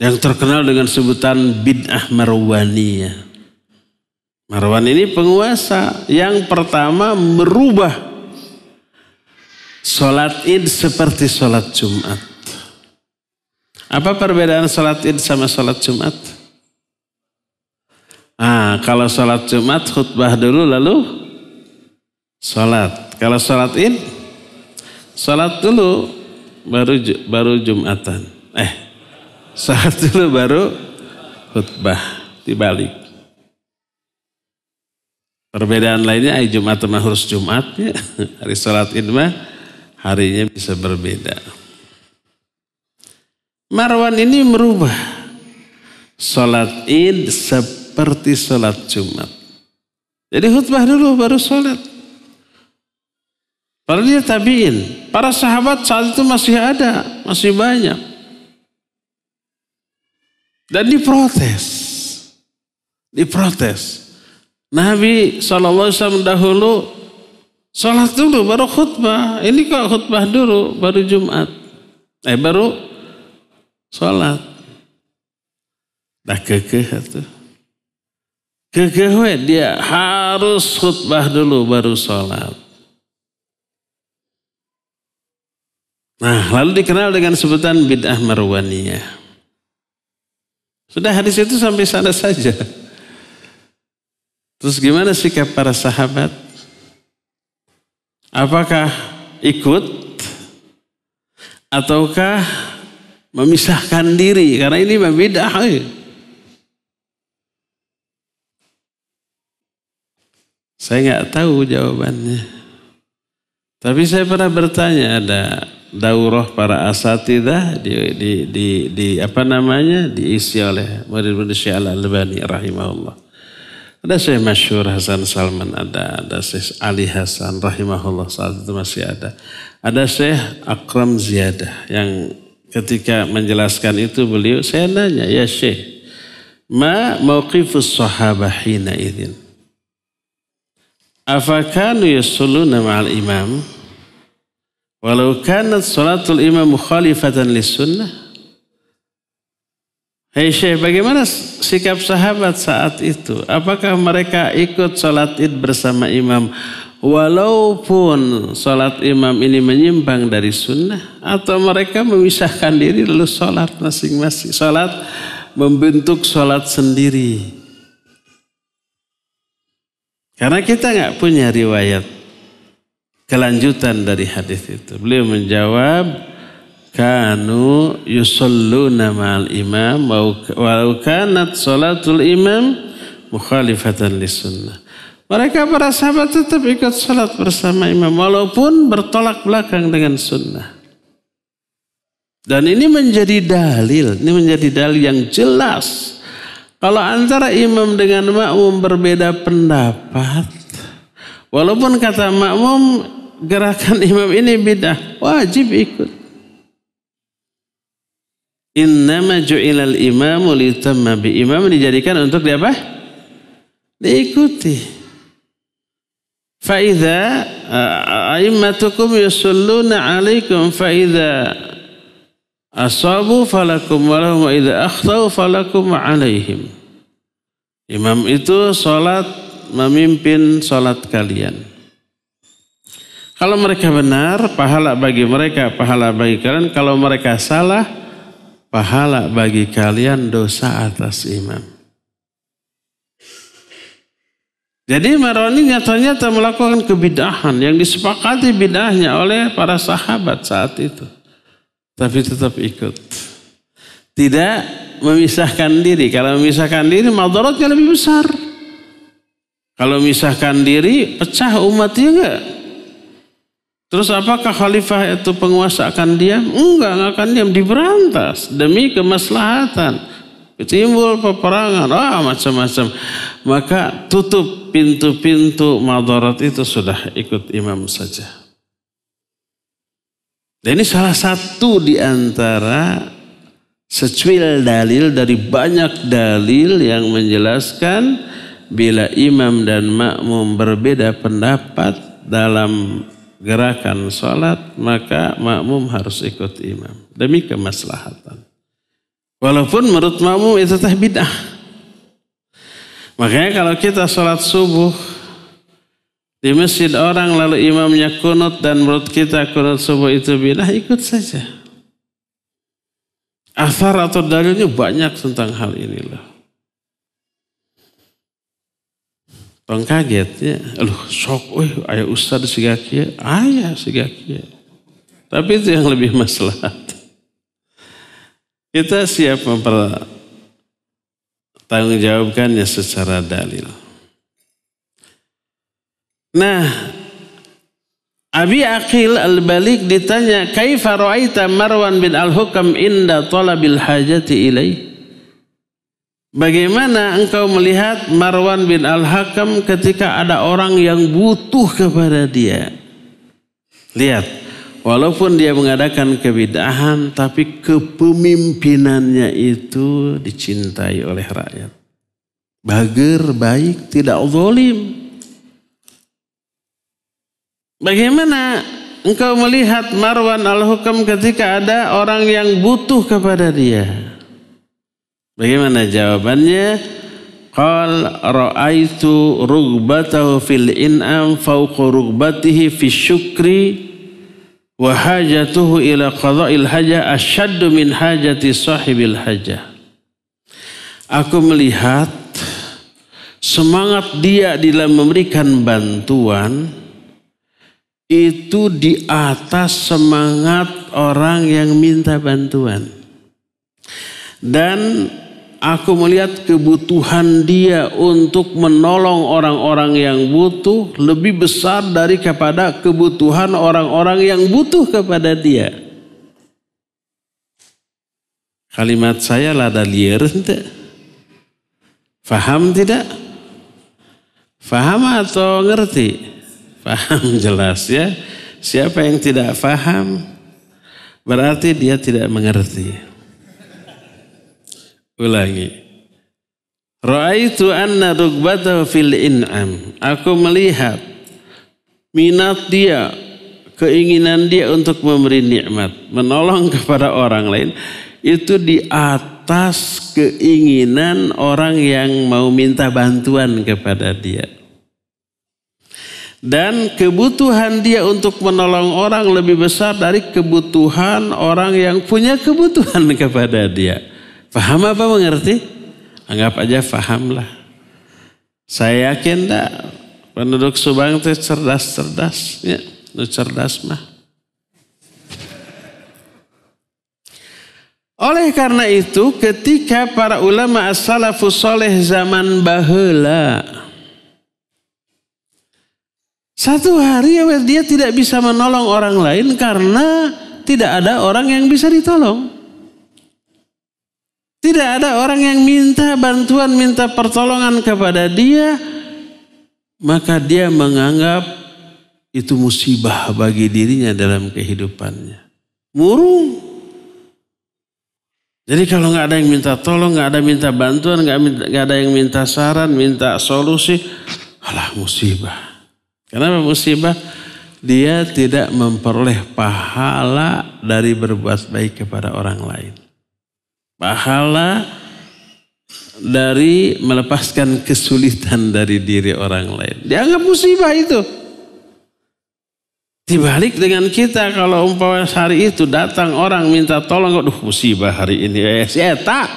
Speaker 2: Yang terkenal dengan sebutan bid'ah Marwaniyah. Marwan ini penguasa yang pertama merubah sholat id seperti sholat Jumat. Apa perbedaan sholat id sama sholat Jumat? Kalau sholat Jumat khutbah dulu lalu sholat. Kalau sholat id, sholat dulu baru Jumatan. Sholat dulu baru khutbah, dibalik. Perbedaan lainnya, hari Jumat mah harus Jumatnya, hari sholat id mah harinya bisa berbeda. Marwan ini merubah sholat id seperti sholat Jumat. Jadi khutbah dulu baru sholat. Padahal dia tabi'in. Para sahabat saat itu masih ada, masih banyak. Dan diprotes. Nabi SAW dahulu sholat dulu baru khutbah. Ini kok khutbah dulu baru Jumat. Baru sholat. Dah kekeh itu. Kekeh dia harus khutbah dulu baru sholat. Nah, lalu dikenal dengan sebutan bid'ah Marwaniyah. Sudah hadis itu sampai sana saja. Terus gimana sikap para sahabat? Apakah ikut ataukah memisahkan diri? Karena ini bid'ah. Saya nggak tahu jawabannya. Tapi saya pernah bertanya, ada daurah para asatidah diisi oleh murid-murid Syekh Al-Albani rahimahullah. Ada Syekh masyhur Hasan Salman, ada Syekh Ali Hasan rahimahullah, saat itu masih ada. Ada Syekh Akram Ziyadah yang ketika menjelaskan itu beliau, saya nanya, ya Syekh, ma mauqifus sahabah hina idzin? Afakanu yusalluna ma'al imam? Walau kanat salatul imam mukhalifatan lis-sunnah. Hei Syekh, bagaimana sikap sahabat saat itu? Apakah mereka ikut salat id bersama imam walaupun salat imam ini menyimpang dari sunnah? Atau mereka memisahkan diri lalu salat masing-masing? Salat membentuk salat sendiri. Karena kita nggak punya riwayat kelanjutan dari hadis itu. Beliau menjawab, kanu yusalluna ma'al imam walau kanat salatul imam mukhalifatan lis-sunnah. Mereka para sahabat tetap ikut salat bersama imam walaupun bertolak belakang dengan sunnah. Dan ini menjadi dalil yang jelas. Kalau antara imam dengan makmum berbeda pendapat, walaupun kata makmum gerakan imam ini bidah, wajib ikut. Innama ju'ilal imamu litamma bi, imam dijadikan untuk diapa? Diikuti. Fa idza a'immatukum yusalluna 'alaikum fa idza asabu falakum wa lahum wa idza akhtau falakum 'alaihim. Imam itu salat memimpin salat kalian. Kalau mereka benar, pahala bagi mereka, pahala bagi kalian. Kalau mereka salah, pahala bagi kalian, dosa atas imam. Jadi Marwan ini nyata-nyata melakukan kebidahan yang disepakati bidahnya oleh para sahabat saat itu. Tapi tetap ikut. Tidak memisahkan diri. Kalau memisahkan diri, madaratnya lebih besar. Kalau memisahkan diri, pecah umatnya enggak? Terus apakah khalifah itu penguasa akan diam? Enggak akan diam, diberantas demi kemaslahatan. Timbul peperangan, macam-macam. Maka tutup pintu-pintu madarat itu, sudah ikut imam saja. Dan ini salah satu di antara secuil dalil dari banyak dalil yang menjelaskan bila imam dan makmum berbeda pendapat dalam gerakan sholat, maka makmum harus ikut imam demi kemaslahatan. Walaupun menurut makmum itu teh bid'ah. Makanya kalau kita sholat subuh di masjid orang lalu imamnya kunut dan menurut kita kunut subuh itu bid'ah, ikut saja. Athar atau dalilnya banyak tentang hal ini loh. Orang kaget ya, sok, ayah ustad sigakia, ayah sigakia. Tapi itu yang lebih maslahat. Kita siap mempertanggungjawabkannya secara dalil. Nah, Abi Aqil Al-Balik ditanya, kaifa ra'aita Marwan bin Al-Hukam inda talabil hajati ilaih? Bagaimana engkau melihat Marwan bin Al-Hakam ketika ada orang yang butuh kepada dia? Lihat, walaupun dia mengadakan kebid'ahan, tapi kepemimpinannya itu dicintai oleh rakyat. Bager, baik, tidak zalim. Bagaimana engkau melihat Marwan Al-Hukam ketika ada orang yang butuh kepada dia? Bagaimana jawabannya? Qal ra'aitu rugbatahu fil in'am fawqa rugbatihi fi syukri wa hajatuhu ila qada'il hajah asyaddu min hajati sahibil hajah. Aku melihat semangat dia dalam memberikan bantuan itu di atas semangat orang yang minta bantuan. Dan aku melihat kebutuhan dia untuk menolong orang-orang yang butuh lebih besar daripada kebutuhan orang-orang yang butuh kepada dia. Kalimat saya lada liar tidak? Faham tidak? Faham atau ngerti? Faham jelas ya. Siapa yang tidak faham berarti dia tidak mengerti. Ulangi. Ra'aitu anna rugbatahu fil in'am. Aku melihat minat dia, keinginan dia untuk memberi nikmat, menolong kepada orang lain, itu di atas keinginan orang yang mau minta bantuan kepada dia. Dan kebutuhan dia untuk menolong orang lebih besar dari kebutuhan orang yang punya kebutuhan kepada dia. Paham apa mengerti? Anggap aja pahamlah. Saya yakin dah penduduk Subang itu cerdas-cerdas, ya, cerdas mah. Oleh karena itu, ketika para ulama as-salafus saleh zaman baheula, satu hari dia tidak bisa menolong orang lain karena tidak ada orang yang bisa ditolong. Tidak ada orang yang minta bantuan, minta pertolongan kepada dia, maka dia menganggap itu musibah bagi dirinya dalam kehidupannya. Murung. Jadi kalau nggak ada yang minta tolong, nggak ada yang minta bantuan, nggak ada yang minta saran, minta solusi, alah musibah. Kenapa musibah? Dia tidak memperoleh pahala dari berbuat baik kepada orang lain. Pahala dari melepaskan kesulitan dari diri orang lain. Dianggap musibah itu. Dibalik dengan kita, kalau umpama hari itu datang orang minta tolong, aduh musibah hari ini. Tak.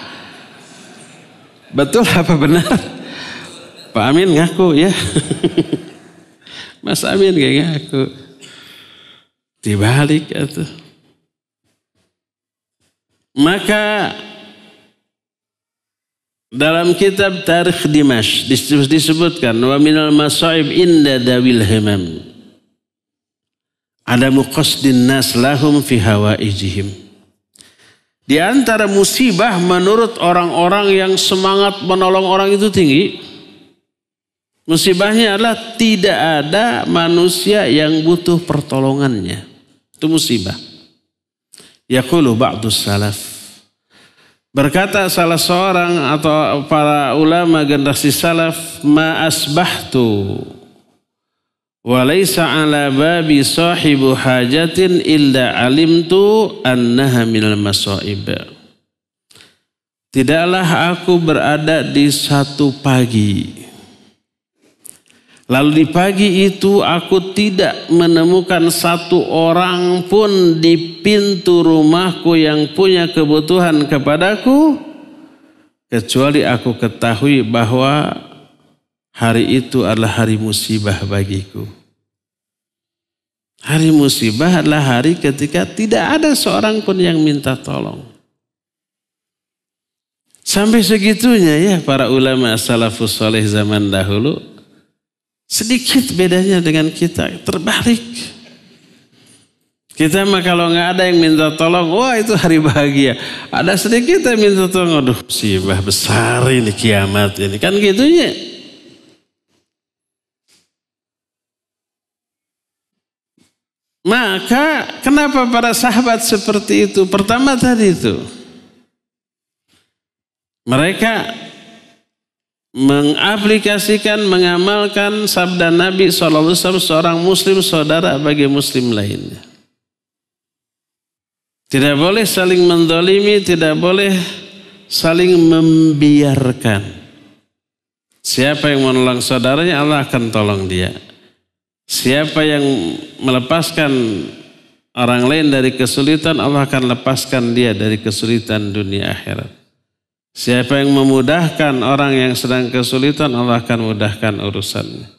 Speaker 2: Betul apa benar? Pak Amin ngaku ya. Mas Amin gak ngaku. Dibalik itu. Maka dalam kitab Tarikh Dimash disebutkan wa minal masaib inda dawil hamam ada muqasdin nas lahum fi hawaijihim. Di antara musibah menurut orang-orang yang semangat menolong orang itu tinggi, musibahnya adalah tidak ada manusia yang butuh pertolongannya. Itu musibah. Yaqulu ba'dus salaf. Berkata salah seorang atau para ulama generasi salaf, ma asbahtu wa laysa ala babi sahibu hajatin illa alimtu annaha minal masaib. Tidaklah aku berada di satu pagi, lalu di pagi itu aku tidak menemukan satu orang pun di pintu rumahku yang punya kebutuhan kepadaku, kecuali aku ketahui bahwa hari itu adalah hari musibah bagiku. Hari musibah adalah hari ketika tidak ada seorang pun yang minta tolong. Sampai segitunya ya para ulama salafus saleh zaman dahulu. Sedikit bedanya dengan kita, terbalik. Kita mah kalau nggak ada yang minta tolong, wah itu hari bahagia. Ada sedikit yang minta tolong, aduh musibah besar ini kiamat ini. Kan gitunya. Maka kenapa para sahabat seperti itu? Pertama tadi itu. Mereka mengaplikasikan, mengamalkan sabda Nabi SAW, seorang muslim saudara bagi muslim lainnya. Tidak boleh saling mendolimi, tidak boleh saling membiarkan. Siapa yang menolong saudaranya, Allah akan tolong dia. Siapa yang melepaskan orang lain dari kesulitan, Allah akan lepaskan dia dari kesulitan dunia akhirat. Siapa yang memudahkan orang yang sedang kesulitan, Allah akan mudahkan urusannya.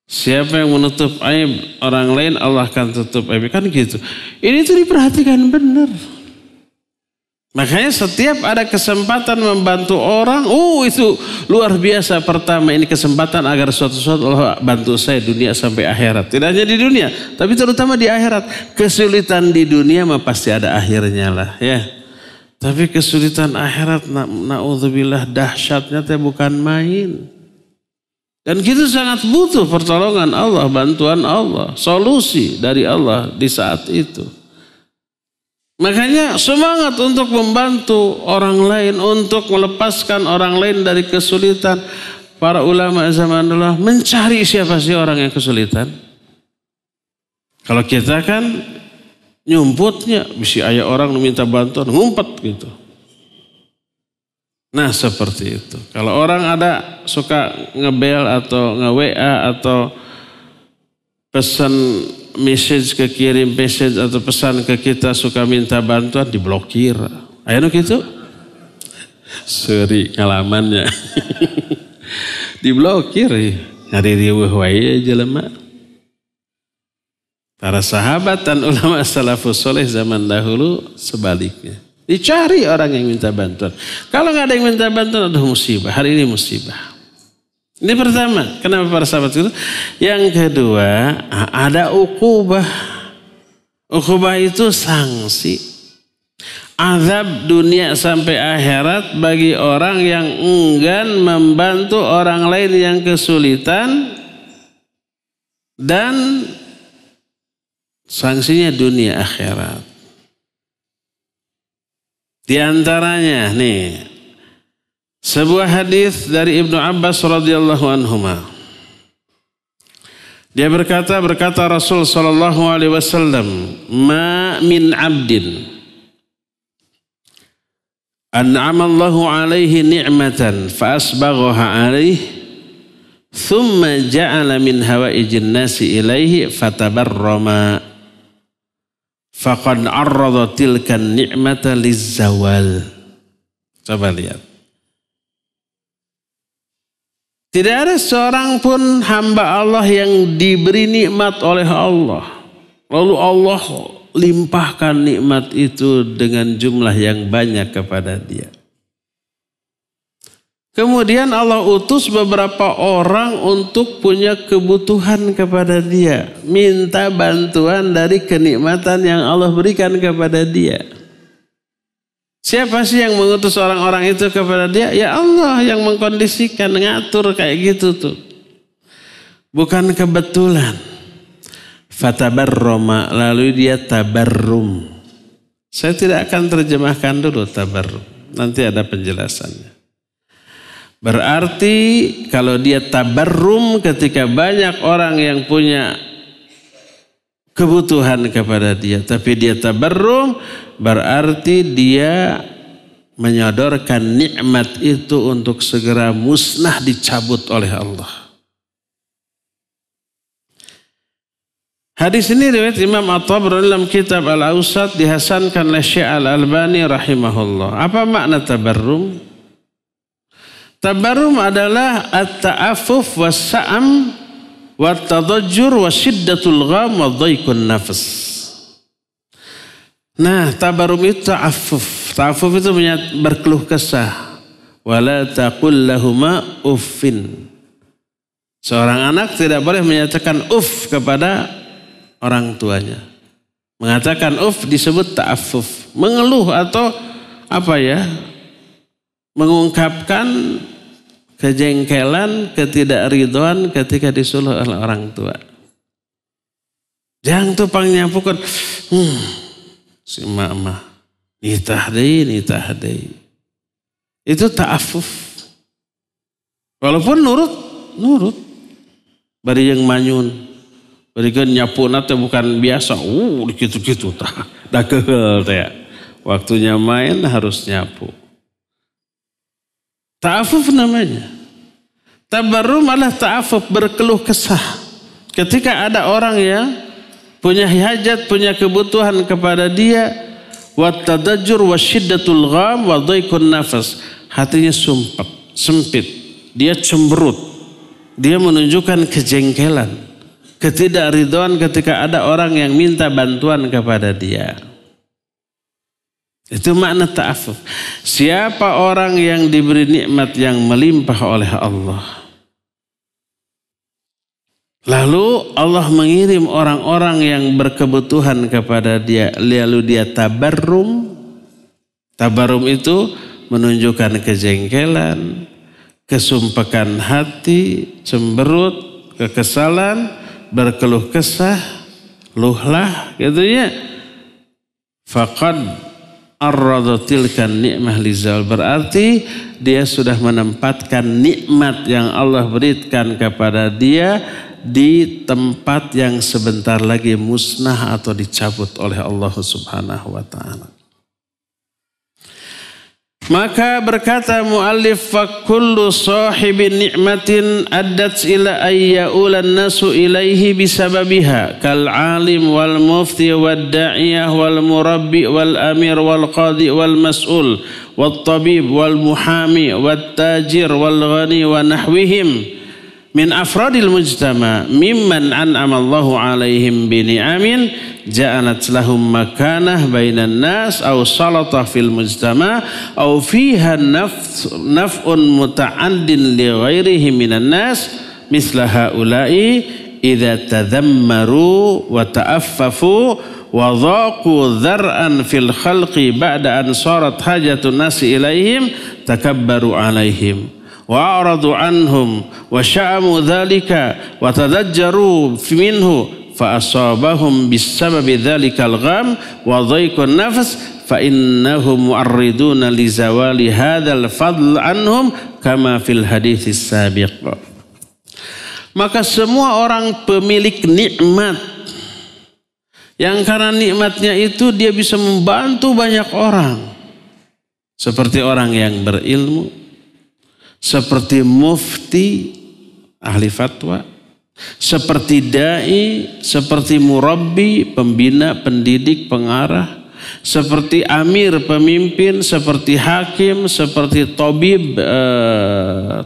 Speaker 2: Siapa yang menutup aib orang lain, Allah akan tutup aib. Kan gitu. Ini tuh diperhatikan benar. Makanya setiap ada kesempatan membantu orang, itu luar biasa. Pertama ini kesempatan agar suatu saat Allah bantu saya dunia sampai akhirat. Tidak hanya di dunia, tapi terutama di akhirat. Kesulitan di dunia mah pasti ada akhirnya lah ya. Tapi kesulitan akhirat, na'udzubillah, dahsyatnya bukan main. Dan kita sangat butuh pertolongan Allah, bantuan Allah, solusi dari Allah di saat itu. Makanya semangat untuk membantu orang lain, untuk melepaskan orang lain dari kesulitan. Para ulama zaman dulu mencari siapa sih orang yang kesulitan. Kalau kita kan nyumputnya, bisa aya orang minta bantuan, ngumpet gitu. Nah seperti itu. Kalau orang ada suka ngebel atau nge-WA atau pesan message ke kirim message atau pesan ke kita suka minta bantuan, diblokir. Ayo gitu. Seri ngalamannya. Diblokir. Nyari riweuh wae jelema. Para sahabat dan ulama salafus soleh zaman dahulu sebaliknya. Dicari orang yang minta bantuan. Kalau nggak ada yang minta bantuan, aduh musibah. Hari ini musibah. Ini pertama. Kenapa para sahabat itu? Yang kedua, ada ukubah. Ukubah itu sanksi. Azab dunia sampai akhirat bagi orang yang enggan membantu orang lain yang kesulitan. Dan sanksinya dunia akhirat. Di antaranya nih sebuah hadis dari Ibnu Abbas radhiyallahu anhuma. Dia berkata Rasul sallallahu alaihi wasallam, "Ma min 'abdin an'ama Allahu alaihi ni'matan fa asbaghaha alaihi thumma ja'ala min hawaijin nasi ilaihi fatabarrama faqad arrada tilkan ni'mata lizzawal." Coba lihat. Tidak ada seorang pun hamba Allah yang diberi nikmat oleh Allah. Lalu Allah limpahkan nikmat itu dengan jumlah yang banyak kepada dia. Kemudian Allah utus beberapa orang untuk punya kebutuhan kepada dia. Minta bantuan dari kenikmatan yang Allah berikan kepada dia. Siapa sih yang mengutus orang-orang itu kepada dia? Ya Allah yang mengkondisikan, ngatur kayak gitu tuh. Bukan kebetulan. Fatabarroma, lalu dia tabarrum. Saya tidak akan terjemahkan dulu tabarrum. Nanti ada penjelasannya. Berarti kalau dia tabarrum ketika banyak orang yang punya kebutuhan kepada dia, tapi dia tabarrum, berarti dia menyodorkan nikmat itu untuk segera musnah, dicabut oleh Allah. Hadis ini riwayat Imam At-Tabrani dalam kitab Al-Awsat, dihasankan oleh Syekh Al-Albani rahimahullah. Apa makna tabarrum? Tabarrum adalah at-ta'affuf was-sa'am wat-tadajjur wa syiddatul gham wa dhaikun nafs. Nah, tabarrum itu ta'affuf. Ta'affuf itu berkeluh kesah. Wala taqul lahuma uffin. Seorang anak tidak boleh menyatakan uff kepada orang tuanya. Mengatakan uff disebut ta'affuf. Mengeluh atau apa ya? Mengungkapkan kejengkelan, ketidakridhoan ketika disuruh oleh orang tua. Jangan tupang nyapukan, si mama nitah deui. Itu ta'affuf. Walaupun nurut. Bari yang manyun. Bari kan nyapuna teh bukan biasa. Gitu-gitu tah. Da keheul teh. Waktunya main harus nyapu. Ta'afuf namanya. Tabarrum adalah ta'afuf, berkeluh kesah. Ketika ada orang yang punya hajat, punya kebutuhan kepada dia, wa tadajjur wa syiddatul gham wa dhaikun nafas. Hatinya sumpek, sempit. Dia cemberut. Dia menunjukkan kejengkelan, ketidakridhoan ketika ada orang yang minta bantuan kepada dia. Itu makna ta'affuf. Siapa orang yang diberi nikmat yang melimpah oleh Allah, lalu Allah mengirim orang-orang yang berkebutuhan kepada dia, lalu dia tabarrum. Tabarrum itu menunjukkan kejengkelan, kesumpekan hati, cemberut, kekesalan, berkeluh kesah, luhlah gitu ya. Faqad arradatilkan ni'mah lizal, berarti dia sudah menempatkan nikmat yang Allah berikan kepada dia di tempat yang sebentar lagi musnah atau dicabut oleh Allah Subhanahu wa taala. Maka berkata muallif, fa kullu sahibi ni'matin addat ila ayyaulan nasu ilaihi bisababiha kal alim wal mufti wad da'iyah wal murabbi wal amir wal qadi wal mas'ul wat tabib wal muhami wat tajir wal ghani wa nahwihim min afradil mujtama mimman an'ama Allahu alaihim bi ni'amin ja'alat lahum makanah bainan nas aw salata fil mujtama aw fiha naf'un muta'addin li ghairihi minan nas misla haula'i idza tadhammaru wa ta'affafu wa dhaqu dhar'an fil khalqi ba'da an sarat hajatun nasi ilaihim takabbaru alaihim wa aradu anhum wa sya'amu dhalika wa tadajjaru minhu fa asabahum bisababi dhalikal gham wa dhaiqun nafs fa innahum mu'arriduna li zawali hadzal fadl anhum kama fil hadits sabiq. Maka semua orang pemilik nikmat yang karena nikmatnya itu dia bisa membantu banyak orang, seperti orang yang berilmu, seperti mufti, ahli fatwa, seperti dai, seperti murabbi, pembina, pendidik, pengarah, seperti amir, pemimpin, seperti hakim, seperti tabib,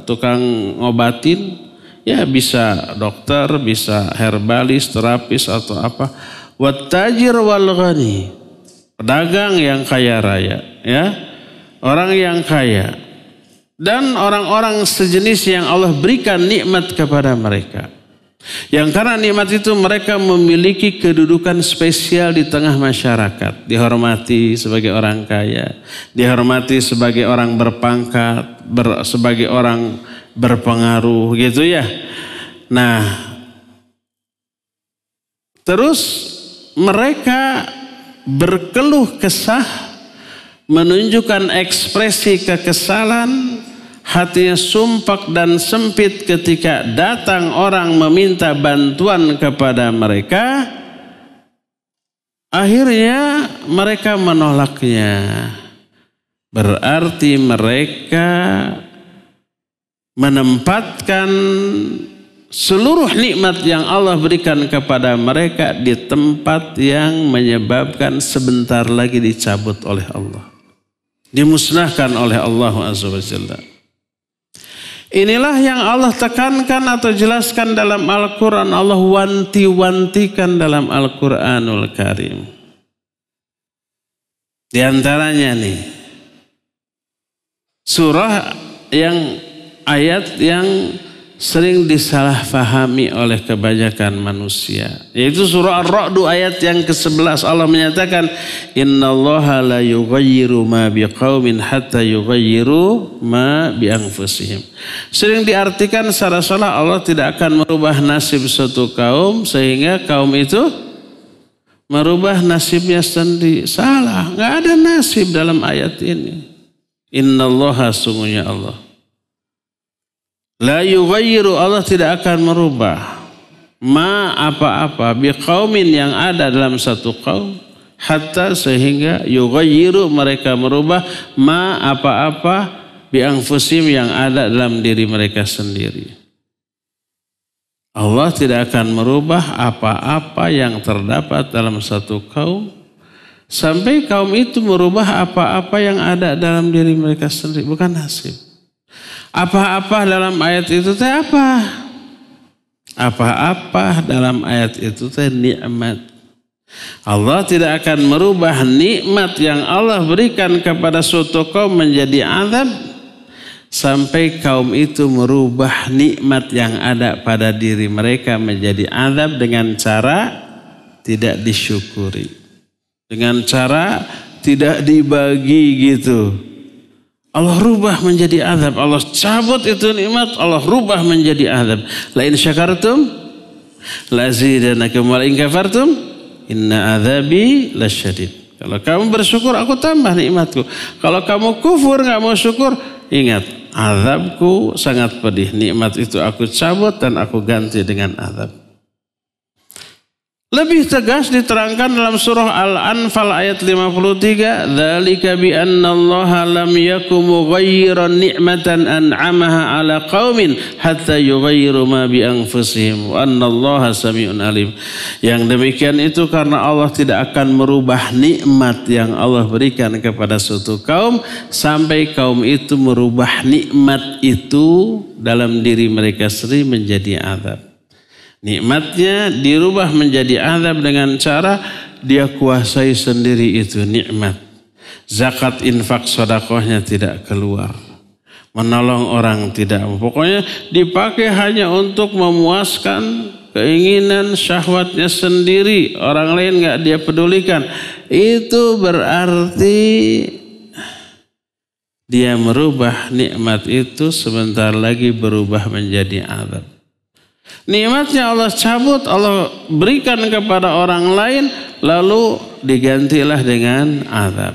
Speaker 2: tukang ngobatin, ya bisa dokter, bisa herbalis, terapis atau apa. Wat tajir wal ghani, pedagang yang kaya raya, ya, orang yang kaya. Dan orang-orang sejenis yang Allah berikan nikmat kepada mereka. Yang karena nikmat itu mereka memiliki kedudukan spesial di tengah masyarakat. Dihormati sebagai orang kaya. Dihormati sebagai orang berpangkat. Sebagai orang berpengaruh gitu ya. Nah, terus mereka berkeluh kesah, menunjukkan ekspresi kekesalan, hatinya sumpak dan sempit ketika datang orang meminta bantuan kepada mereka. Akhirnya mereka menolaknya. Berarti mereka menempatkan seluruh nikmat yang Allah berikan kepada mereka di tempat yang menyebabkan sebentar lagi dicabut oleh Allah, dimusnahkan oleh Allah Azza wa Jalla. Inilah yang Allah tekankan atau jelaskan dalam Al-Quran. Allah wanti-wantikan dalam Al-Quranul Karim. Di antaranya nih, surah yang ayat yang sering disalahfahami oleh kebanyakan manusia, yaitu surah Ar-Ra'd ayat yang ke-11. Allah menyatakan innallaha la yughayyiru ma biqaumin hatta yughayyiru ma bi anfusihim. Sering diartikan secara salah, Allah tidak akan merubah nasib suatu kaum sehingga kaum itu merubah nasibnya sendiri. Salah, enggak ada nasib dalam ayat ini. Innallaha, sungguhnya Allah, la yughayyiru, Allah tidak akan merubah ma apa-apa biqaumin yang ada dalam satu kaum hatta sehingga yughayyiru mereka merubah ma apa-apa bi anfusihim yang ada dalam diri mereka sendiri. Allah tidak akan merubah apa-apa yang terdapat dalam satu kaum sampai kaum itu merubah apa-apa yang ada dalam diri mereka sendiri. Bukan nasib. Apa-apa dalam ayat itu teh apa? Apa-apa dalam ayat itu teh nikmat. Allah tidak akan merubah nikmat yang Allah berikan kepada suatu kaum menjadi azab sampai kaum itu merubah nikmat yang ada pada diri mereka menjadi azab dengan cara tidak disyukuri, dengan cara tidak dibagi gitu. Allah rubah menjadi azab. Allah cabut itu nikmat, Allah rubah menjadi azab. La in syakartum la zidanakum wa in kafartum inna azabi lasyadid. Kalau kamu bersyukur, aku tambah nikmatku. Kalau kamu kufur, enggak mau syukur, ingat, azabku sangat pedih. Nikmat itu aku cabut dan aku ganti dengan azab. Lebih tegas diterangkan dalam surah Al-Anfal ayat 53, "Dzalika bi anna Allah lam yakum mughayyiran ni'matan an'amaha 'ala qaumin hatta yughayyiru ma bi anfusihim wa anna Allah samii'un 'alim." Yang demikian itu karena Allah tidak akan merubah nikmat yang Allah berikan kepada suatu kaum sampai kaum itu merubah nikmat itu dalam diri mereka sendiri menjadi azab. Nikmatnya dirubah menjadi azab dengan cara dia kuasai sendiri itu nikmat. Zakat, infak, sedekahnya tidak keluar. Menolong orang tidak. Pokoknya dipakai hanya untuk memuaskan keinginan syahwatnya sendiri. Orang lain nggak dia pedulikan. Itu berarti dia merubah nikmat itu sebentar lagi berubah menjadi azab. Nikmatnya Allah cabut, Allah berikan kepada orang lain, lalu digantilah dengan azab.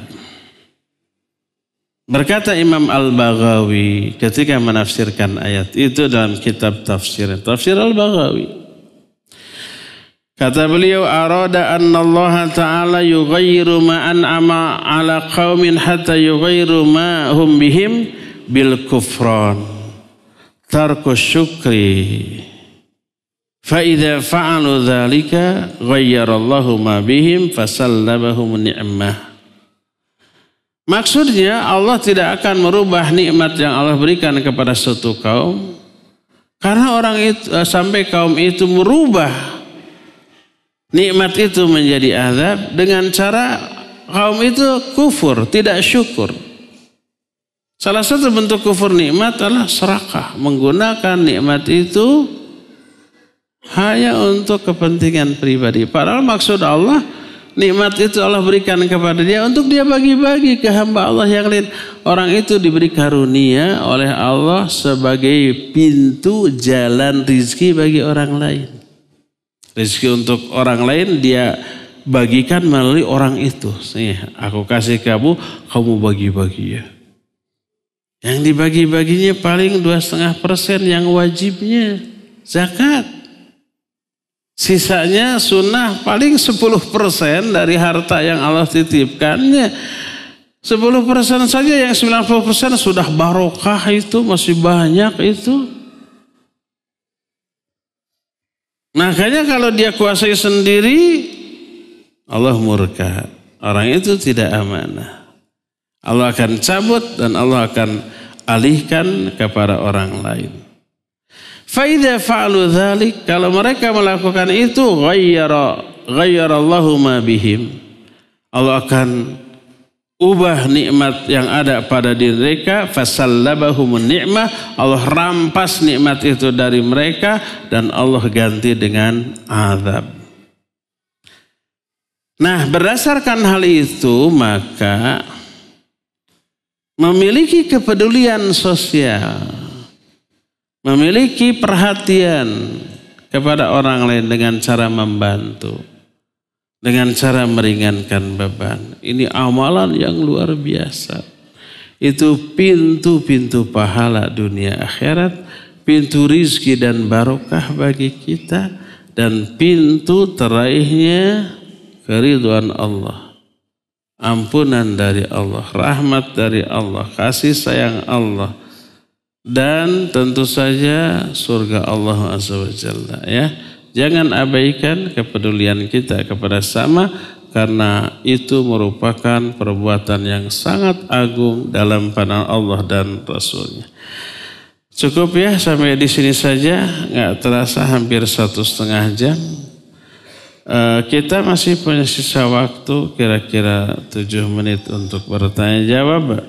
Speaker 2: Berkata Imam Al-Baghawi ketika menafsirkan ayat itu dalam kitab tafsir Al-Baghawi. Kata beliau, arada anna Allah Ta'ala yughayyiru ma an'ama ala qaumin hatta yughayyiru ma hum bihim bil kufran. Tarku syukri. فَإِذَا فَعَلُوا ذَلِكَ غَيَّرَ اللَّهُ مَا بِهِمْ فَسَلَّبَهُمُ النِّعْمَةِ. Maksudnya Allah tidak akan merubah nikmat yang Allah berikan kepada suatu kaum karena orang itu sampai kaum itu merubah nikmat itu menjadi azab dengan cara kaum itu kufur, tidak syukur. Salah satu bentuk kufur nikmat adalah serakah, menggunakan nikmat itu hanya untuk kepentingan pribadi. Padahal maksud Allah, nikmat itu Allah berikan kepada dia untuk dia bagi-bagi ke hamba Allah yang lain. Orang itu diberi karunia oleh Allah sebagai pintu jalan rizki bagi orang lain. Rizki untuk orang lain dia bagikan melalui orang itu. Nih, aku kasih kamu, kamu bagi-bagi ya. Yang dibagi-baginya paling 2,5% yang wajibnya zakat. Sisanya sunnah paling 10% dari harta yang Allah titipkannya. 10% saja, yang 90% sudah barokah, itu masih banyak itu. Makanya kalau dia kuasai sendiri, Allah murka. Orang itu tidak amanah. Allah akan cabut dan Allah akan alihkan kepada orang lain. Faida fa'alu dzalik, kalau mereka melakukan itu, ghayyarallahu ma bihim. Allah akan ubah nikmat yang ada pada diri mereka, fasallabahumun ni'mah, Allah rampas nikmat itu dari mereka dan Allah ganti dengan azab. Nah, berdasarkan hal itu maka memiliki kepedulian sosial, memiliki perhatian kepada orang lain dengan cara membantu, dengan cara meringankan beban. Ini amalan yang luar biasa. Itu pintu-pintu pahala dunia akhirat, pintu rizki dan barokah bagi kita, dan pintu teraihnya keridhaan Allah. Ampunan dari Allah, rahmat dari Allah, kasih sayang Allah. Dan tentu saja surga Allah Azza wa Jalla ya. Jangan abaikan kepedulian kita kepada sama, karena itu merupakan perbuatan yang sangat agung dalam pandangan Allah dan Rasulnya. Cukup ya sampai di sini saja, nggak terasa hampir 1,5 jam. Kita masih punya sisa waktu kira-kira 7 menit untuk bertanya jawab.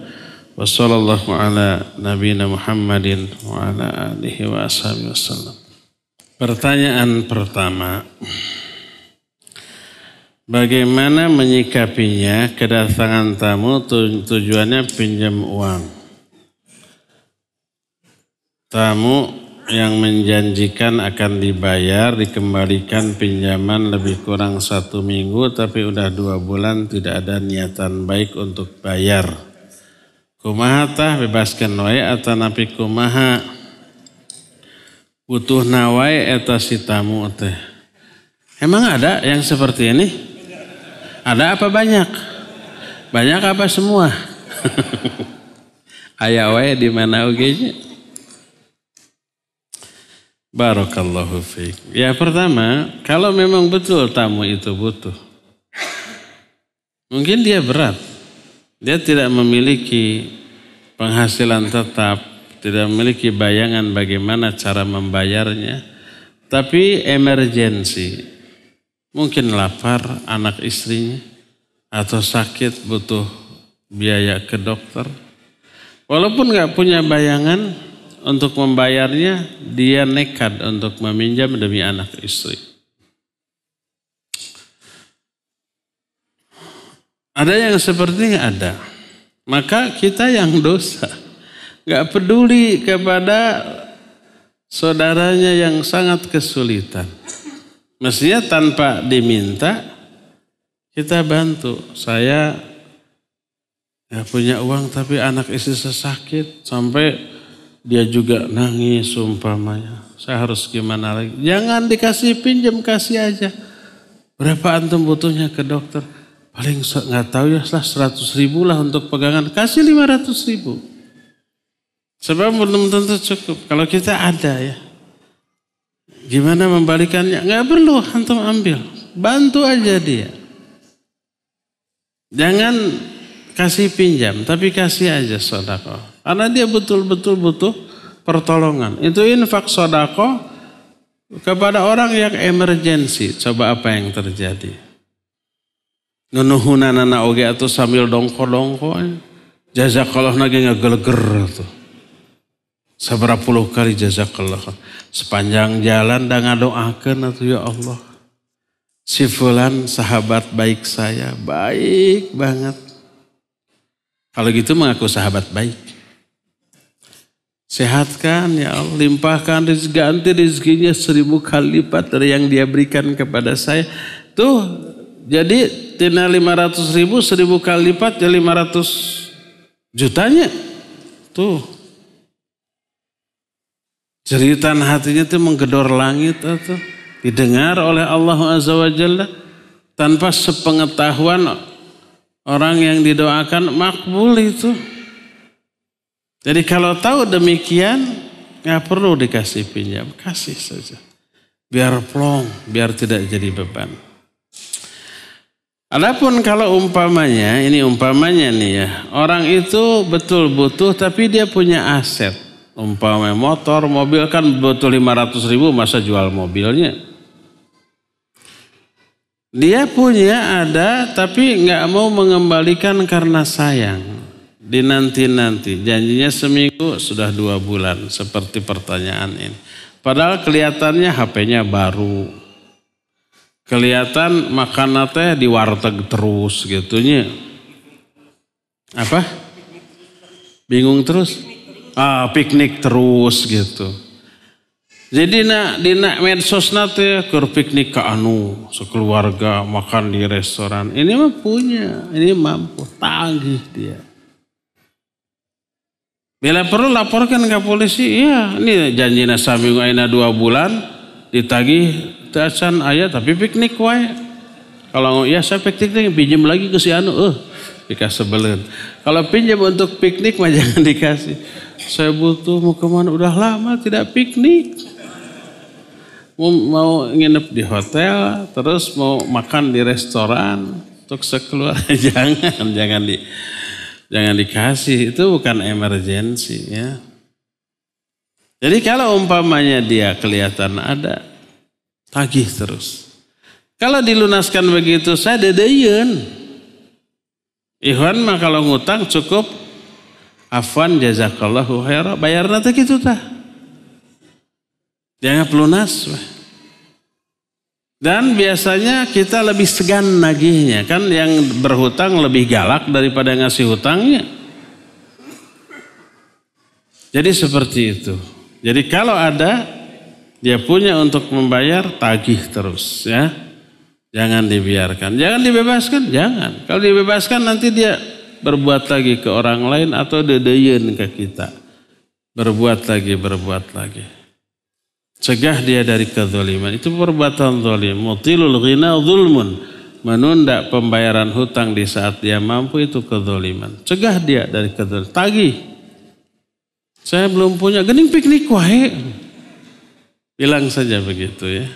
Speaker 2: Wassallallahu ala nabiyina Muhammadin wa ala alihi wa ashabihi wasallam. Pertanyaan pertama, bagaimana menyikapinya kedatangan tamu tujuannya pinjam uang? Tamu yang menjanjikan akan dibayar, dikembalikan pinjaman lebih kurang 1 minggu, tapi udah 2 bulan tidak ada niatan baik untuk bayar. Kumaha tah bebaskan wae atau napi kumaha butuh nawai eta si tamu teh. Emang ada yang seperti ini? Ada apa banyak? Banyak apa semua? Aya wae di mana oge nya. Barakallahu fiik. Ya pertama, kalau memang betul tamu itu butuh. Mungkin dia berat. Dia tidak memiliki penghasilan tetap, tidak memiliki bayangan bagaimana cara membayarnya, tapi emergensi. Mungkin lapar anak istrinya, atau sakit butuh biaya ke dokter. Walaupun nggak punya bayangan untuk membayarnya, dia nekat untuk meminjam demi anak istri. Ada yang seperti ini ada. Maka kita yang dosa. Gak peduli kepada saudaranya yang sangat kesulitan. Mestinya tanpa diminta, kita bantu. Saya gak punya uang tapi anak istri saya sakit. Sampai dia juga nangis umpamanya. Saya harus gimana lagi. Jangan dikasih pinjam, kasih aja. Berapa antum butuhnya ke dokter? Paling nggak tahu ya, 100.000 lah untuk pegangan. Kasih 500.000. Sebab belum tentu cukup. Kalau kita ada ya. Gimana membalikannya? Nggak perlu antum ambil. Bantu aja dia. Jangan kasih pinjam, tapi kasih aja sedekah. Karena dia betul-betul butuh pertolongan. Itu infak sedekah kepada orang yang emergensi. Coba apa yang terjadi? Nunuhunana oge atuh sambil dongko-dongko. Jazakallah nage ngageleger tuh. Saberapa puluh kali jazakallah. Sepanjang jalan da ngadoakeun atuh ya Allah. Si fulan sahabat baik saya, baik banget. Kalau gitu mengaku sahabat baik. Sehatkan ya Allah, limpahkan rezeki, ganti rezekinya 1000 kali lipat dari yang dia berikan kepada saya. Tuh, jadi tina 500.000, 1000 kali lipat jadi 500 jutanya. Tuh. Jeritan hatinya itu menggedor langit atau didengar oleh Allah Azza wa Jalla tanpa sepengetahuan orang yang didoakan makbul itu. Jadi kalau tahu demikian nggak perlu dikasih pinjam, kasih saja. Biar plong, biar tidak jadi beban. Adapun kalau umpamanya, ini umpamanya nih ya, orang itu betul butuh tapi dia punya aset. Umpamanya motor, mobil kan butuh 500.000 masa jual mobilnya. Dia punya ada tapi nggak mau mengembalikan karena sayang. Dinanti-nanti, janjinya seminggu sudah 2 bulan seperti pertanyaan ini. Padahal kelihatannya HP-nya baru. Kelihatan makanan teh di warteg terus gitunya. Apa? Bingung terus? Piknik terus gitu. Jadi di medsos teh keur piknik ke anu sekeluarga makan di restoran. Ini mah punya, ini mampu, tagih dia. Bila perlu laporkan ke polisi, iya ini janjina saminggu ayeuna 2 bulan ditagih tacan ayah tapi piknik wae. Kalau ya saya piknik pinjam lagi ke si anu, dikasih sebelen. Kalau pinjam untuk piknik mah jangan dikasih. Saya butuh mau kemana? Udah lama tidak piknik. Mau nginep di hotel, terus mau makan di restoran untuk sekeluarga jangan dikasih. Itu bukan emergensi ya. Jadi kalau umpamanya dia kelihatan ada, tagih terus. Kalau dilunaskan begitu saya dedeyeun. Ikhwan mah kalau ngutang cukup afwan jazakallahu khairan, bayarna teh kitu tah. Jangan pelunas. Dan biasanya kita lebih segan nagihnya. Kan yang berhutang lebih galak daripada ngasih hutangnya. Jadi seperti itu. Jadi kalau ada dia punya untuk membayar, tagih terus ya. Jangan dibiarkan. Jangan dibebaskan, jangan. Kalau dibebaskan nanti dia berbuat lagi ke orang lain atau dedeyen ke kita. Berbuat lagi. Cegah dia dari kezaliman. Itu perbuatan zalim. Mutilul ghina zulmun. Menunda pembayaran hutang di saat dia mampu itu kezaliman. Cegah dia dari kezaliman. Tagih. Saya belum punya, gening piknik wae. Bilang saja begitu ya.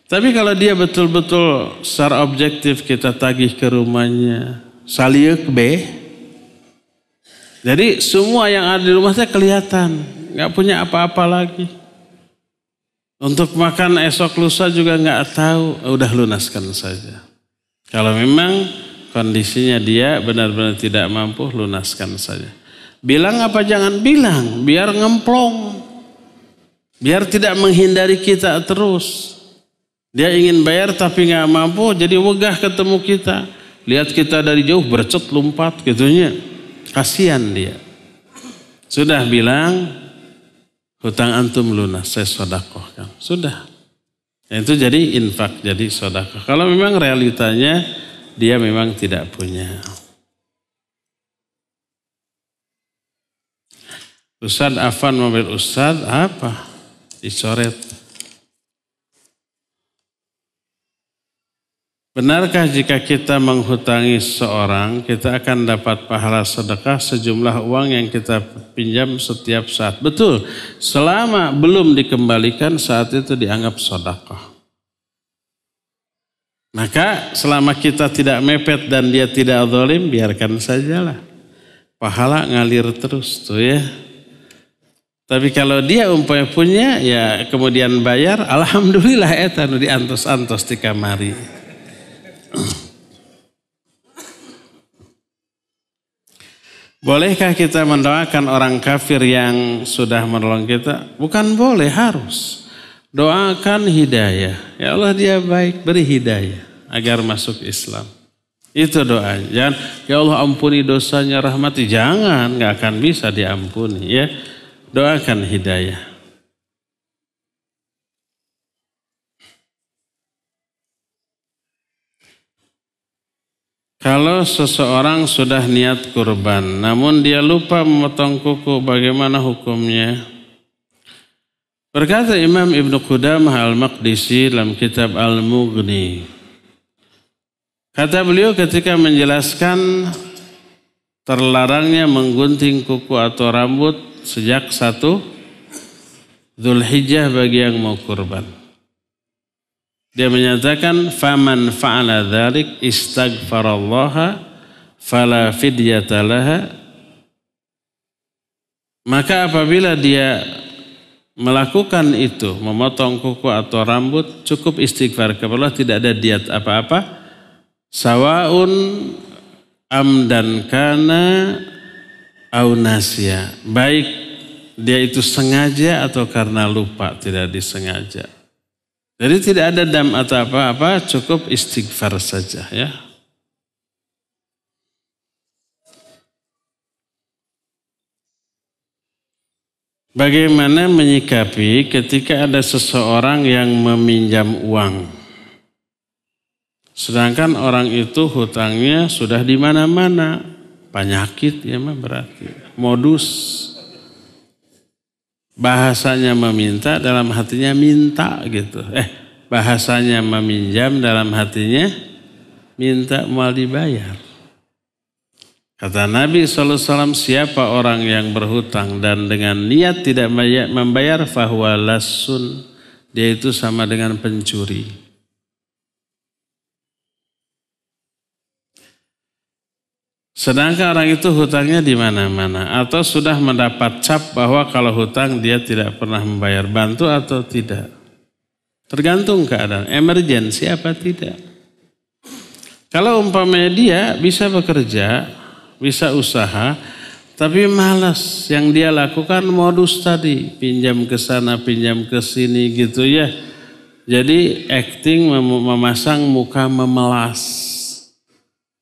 Speaker 2: Tapi kalau dia betul-betul secara objektif kita tagih ke rumahnya. Saliuk be. Jadi semua yang ada di rumah saya kelihatan. Gak punya apa-apa lagi. Untuk makan esok lusa juga gak tahu. Udah lunaskan saja. Kalau memang kondisinya dia benar-benar tidak mampu, lunaskan saja. Bilang apa jangan bilang. Biar ngemplong. Biar tidak menghindari kita terus. Dia ingin bayar tapi gak mampu. Jadi wegah ketemu kita. Lihat kita dari jauh bercet lompat gitunya. Kasihan dia. Sudah bilang, hutang antum lunas, saya sedekahkan. Sudah. Itu jadi infak, jadi sedekah. Kalau memang realitanya dia memang tidak punya. Ustadz Afan mobil Ustadz apa? Dicoret. Benarkah jika kita menghutangi seorang, kita akan dapat pahala sedekah sejumlah uang yang kita pinjam setiap saat? Betul, selama belum dikembalikan saat itu dianggap sedekah. Maka selama kita tidak mepet dan dia tidak zalim, biarkan sajalah. Pahala ngalir terus tuh ya. Tapi kalau dia umpamanya punya, ya kemudian bayar, alhamdulillah eta nu diantos-antos di kamari. Bolehkah kita mendoakan orang kafir yang sudah menolong kita? Bukan boleh, harus. Doakan hidayah. Ya Allah dia baik, beri hidayah agar masuk Islam. Itu doanya. Jangan, ya Allah ampuni dosanya, rahmati. Jangan, gak akan bisa diampuni ya. Doakan hidayah. Kalau seseorang sudah niat kurban, namun dia lupa memotong kuku, bagaimana hukumnya? Berkata Imam Ibnu Qudamah Al-Maqdisi dalam kitab Al-Mughni. Kata beliau ketika menjelaskan terlarangnya menggunting kuku atau rambut sejak 1 Dzulhijjah bagi yang mau kurban. Dia menyatakan faman fa'ala dzalik istaghfarallaha fala fidyata laha. Maka apabila dia melakukan itu, memotong kuku atau rambut, cukup istighfar kepada Allah, tidak ada diat apa-apa. Sawaun amdan kana au nasya. Baik dia itu sengaja atau karena lupa, tidak disengaja. Jadi tidak ada dam atau apa-apa, cukup istighfar saja ya. Bagaimana menyikapi ketika ada seseorang yang meminjam uang, sedangkan orang itu hutangnya sudah di mana-mana, penyakit ya mah berarti, modus. Bahasanya meminta, dalam hatinya minta gitu. Bahasanya meminjam, dalam hatinya minta mau dibayar. Kata Nabi SAW, siapa orang yang berhutang dan dengan niat tidak membayar, fahuwa lassun, dia itu sama dengan pencuri. Sedangkan orang itu hutangnya di mana-mana atau sudah mendapat cap bahwa kalau hutang dia tidak pernah membayar, bantu atau tidak. Tergantung keadaan, emergensi apa tidak. Kalau umpamanya dia bisa bekerja, bisa usaha, tapi malas, yang dia lakukan modus tadi, pinjam ke sana, pinjam ke sini gitu ya. Jadi acting memasang muka memelas.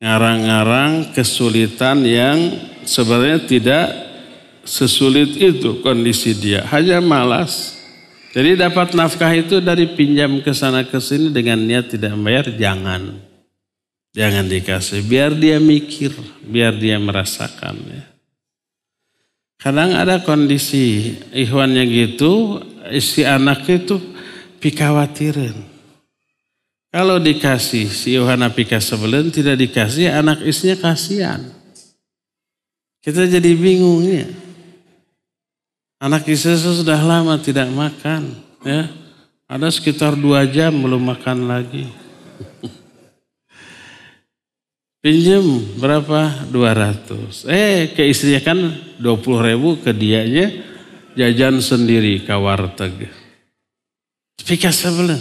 Speaker 2: Ngarang-ngarang kesulitan yang sebenarnya tidak sesulit itu kondisi dia. Hanya malas. Jadi dapat nafkah itu dari pinjam ke sana ke sini dengan niat tidak membayar, jangan. Jangan dikasih, biar dia mikir, biar dia merasakan. Ya. Kadang ada kondisi ikhwannya gitu, si anaknya itu pikawatirin. Kalau dikasih, si ikhwana pika sebelen, tidak dikasih, anak istrinya kasihan. Kita jadi bingung ya. Anak istri sudah lama tidak makan. Ya. Ada sekitar 2 jam belum makan lagi. Pinjam berapa? 200. Ke istrinya kan 20.000, ke dianya jajan sendiri ke warteg. Pika sebelen.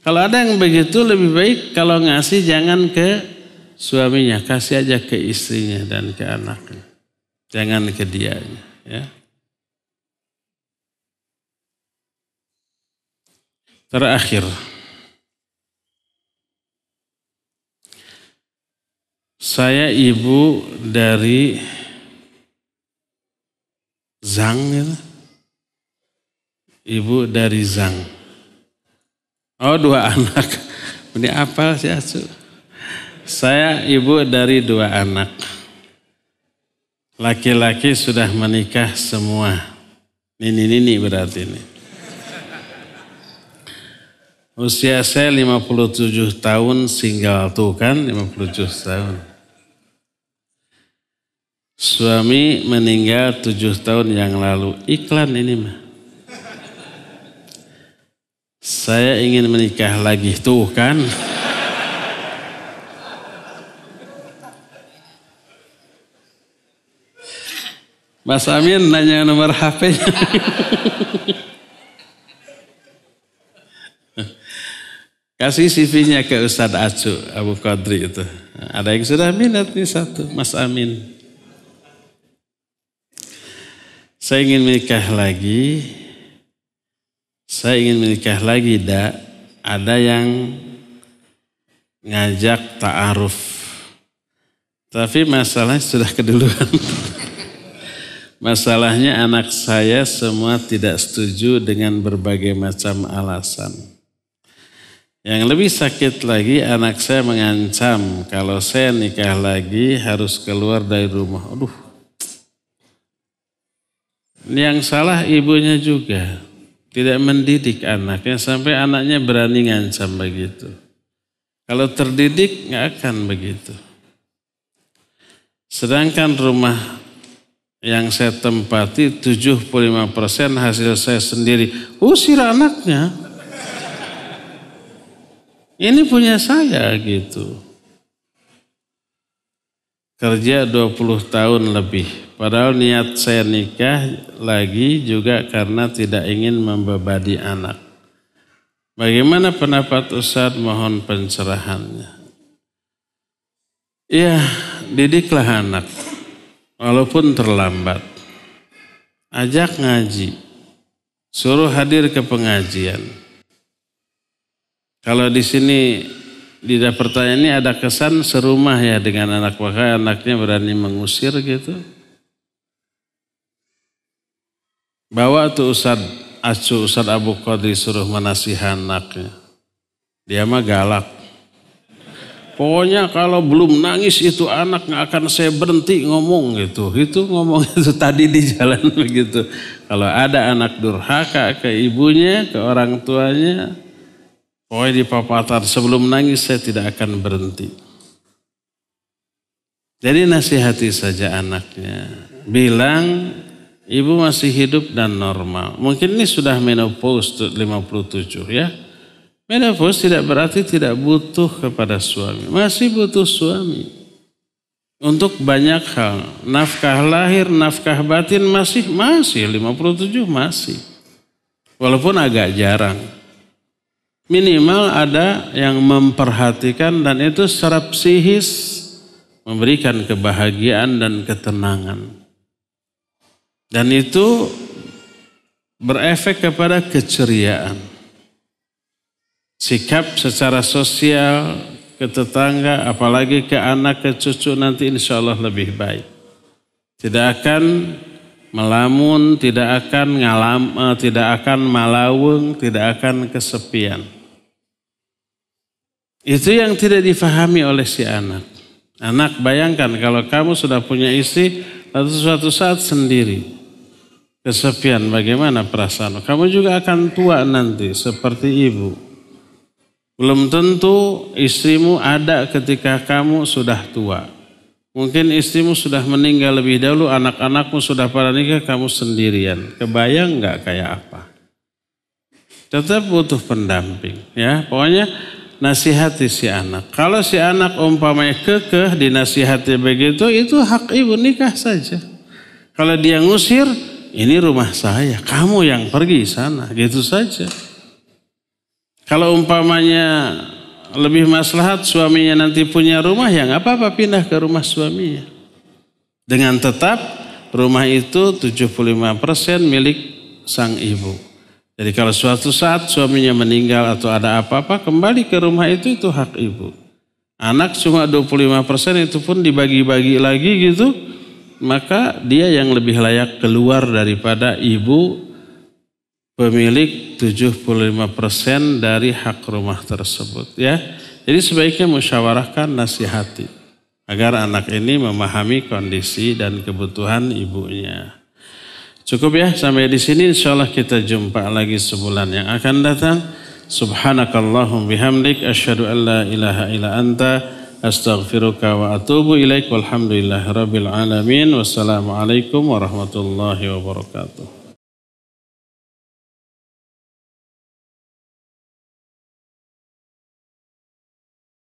Speaker 2: Kalau ada yang begitu lebih baik kalau ngasih jangan ke suaminya, kasih aja ke istrinya dan ke anaknya. Jangan ke dianya, ya. Terakhir, saya ibu dari Zang, ya? Ibu dari Zang. Oh, 2 anak. Ini apa sih Acu? Saya ibu dari 2 anak. Laki-laki sudah menikah semua. Nini berarti ini. Usia saya 57 tahun single tuh kan, 57 tahun. Suami meninggal 7 tahun yang lalu. Iklan ini mah. Saya ingin menikah lagi tuh kan. Mas Amin nanya nomor HP-nya. Kasih CV-nya ke Ustadz Acu, Abu Qadri itu. Ada yang sudah minat nih satu, Mas Amin. Saya ingin menikah lagi. Saya ingin menikah lagi, ada yang ngajak ta'aruf. Tapi masalahnya sudah keduluan. Masalahnya anak saya semua tidak setuju dengan berbagai macam alasan. Yang lebih sakit lagi anak saya mengancam kalau saya nikah lagi harus keluar dari rumah. Aduh. Yang salah ibunya juga. Tidak mendidik anaknya sampai anaknya berani ngancam begitu. Kalau terdidik nggak akan begitu. Sedangkan rumah yang saya tempati 75% hasil saya sendiri. Usir anaknya. Ini punya saya gitu. Kerja 20 tahun lebih. Padahal niat saya nikah lagi juga karena tidak ingin membebani anak. Bagaimana pendapat Ustadz? Mohon pencerahannya. Ya, didiklah anak. Walaupun terlambat. Ajak ngaji. Suruh hadir ke pengajian. Kalau di sini di pertanyaan ini ada kesan serumah ya dengan anak, maka anaknya berani mengusir gitu. Bawa tuh Ustadz Acu, Ustadz Abu Qadri suruh menasihat anaknya. Dia mah galak. Pokoknya kalau belum nangis itu anak nggak akan saya berhenti ngomong gitu. Itu ngomong itu tadi di jalan begitu. Kalau ada anak durhaka ke ibunya, ke orang tuanya, pokoknya dipapatan sebelum nangis saya tidak akan berhenti. Jadi nasihati saja anaknya. Bilang ibu masih hidup dan normal. Mungkin ini sudah menopause 57 ya. Menopause tidak berarti tidak butuh kepada suami. Masih butuh suami. Untuk banyak hal. Nafkah lahir, nafkah batin masih 57 masih. Walaupun agak jarang. Minimal ada yang memperhatikan dan itu secara psikis memberikan kebahagiaan dan ketenangan. Dan itu berefek kepada keceriaan. Sikap secara sosial, ke tetangga, apalagi ke anak, ke cucu nanti insya Allah lebih baik. Tidak akan melamun, tidak akan malaweng, tidak akan kesepian. Itu yang tidak difahami oleh si anak. Anak, bayangkan kalau kamu sudah punya istri, lalu suatu saat sendiri, kesepian, bagaimana perasaan? Kamu juga akan tua nanti seperti ibu. Belum tentu istrimu ada ketika kamu sudah tua. Mungkin istrimu sudah meninggal lebih dahulu, anak-anakmu sudah pada nikah, kamu sendirian. Kebayang nggak kayak apa? Tetap butuh pendamping, ya. Pokoknya nasihati si anak. Kalau si anak umpamanya kekeh dinasihati begitu, itu hak ibu, nikah saja. Kalau dia ngusir, ini rumah saya, kamu yang pergi sana, gitu saja. Kalau umpamanya lebih maslahat suaminya nanti punya rumah, ya nggak apa-apa pindah ke rumah suaminya. Dengan tetap rumah itu 75% milik sang ibu. Jadi kalau suatu saat suaminya meninggal atau ada apa-apa, kembali ke rumah itu hak ibu. Anak cuma 25%, itu pun dibagi-bagi lagi gitu, maka dia yang lebih layak keluar daripada ibu pemilik 75% dari hak rumah tersebut, ya. Jadi sebaiknya musyawarahkan, nasihati agar anak ini memahami kondisi dan kebutuhan ibunya. Cukup ya sampai di sini, insyaallah kita jumpa lagi sebulan yang akan datang. Subhanakallahum bihamdik asyhadu an la ilaha illa anta astaghfiruka wa atubu ilaik. Walhamdulillahirabbil alamin. Wassalamualaikum warahmatullahi wabarakatuh.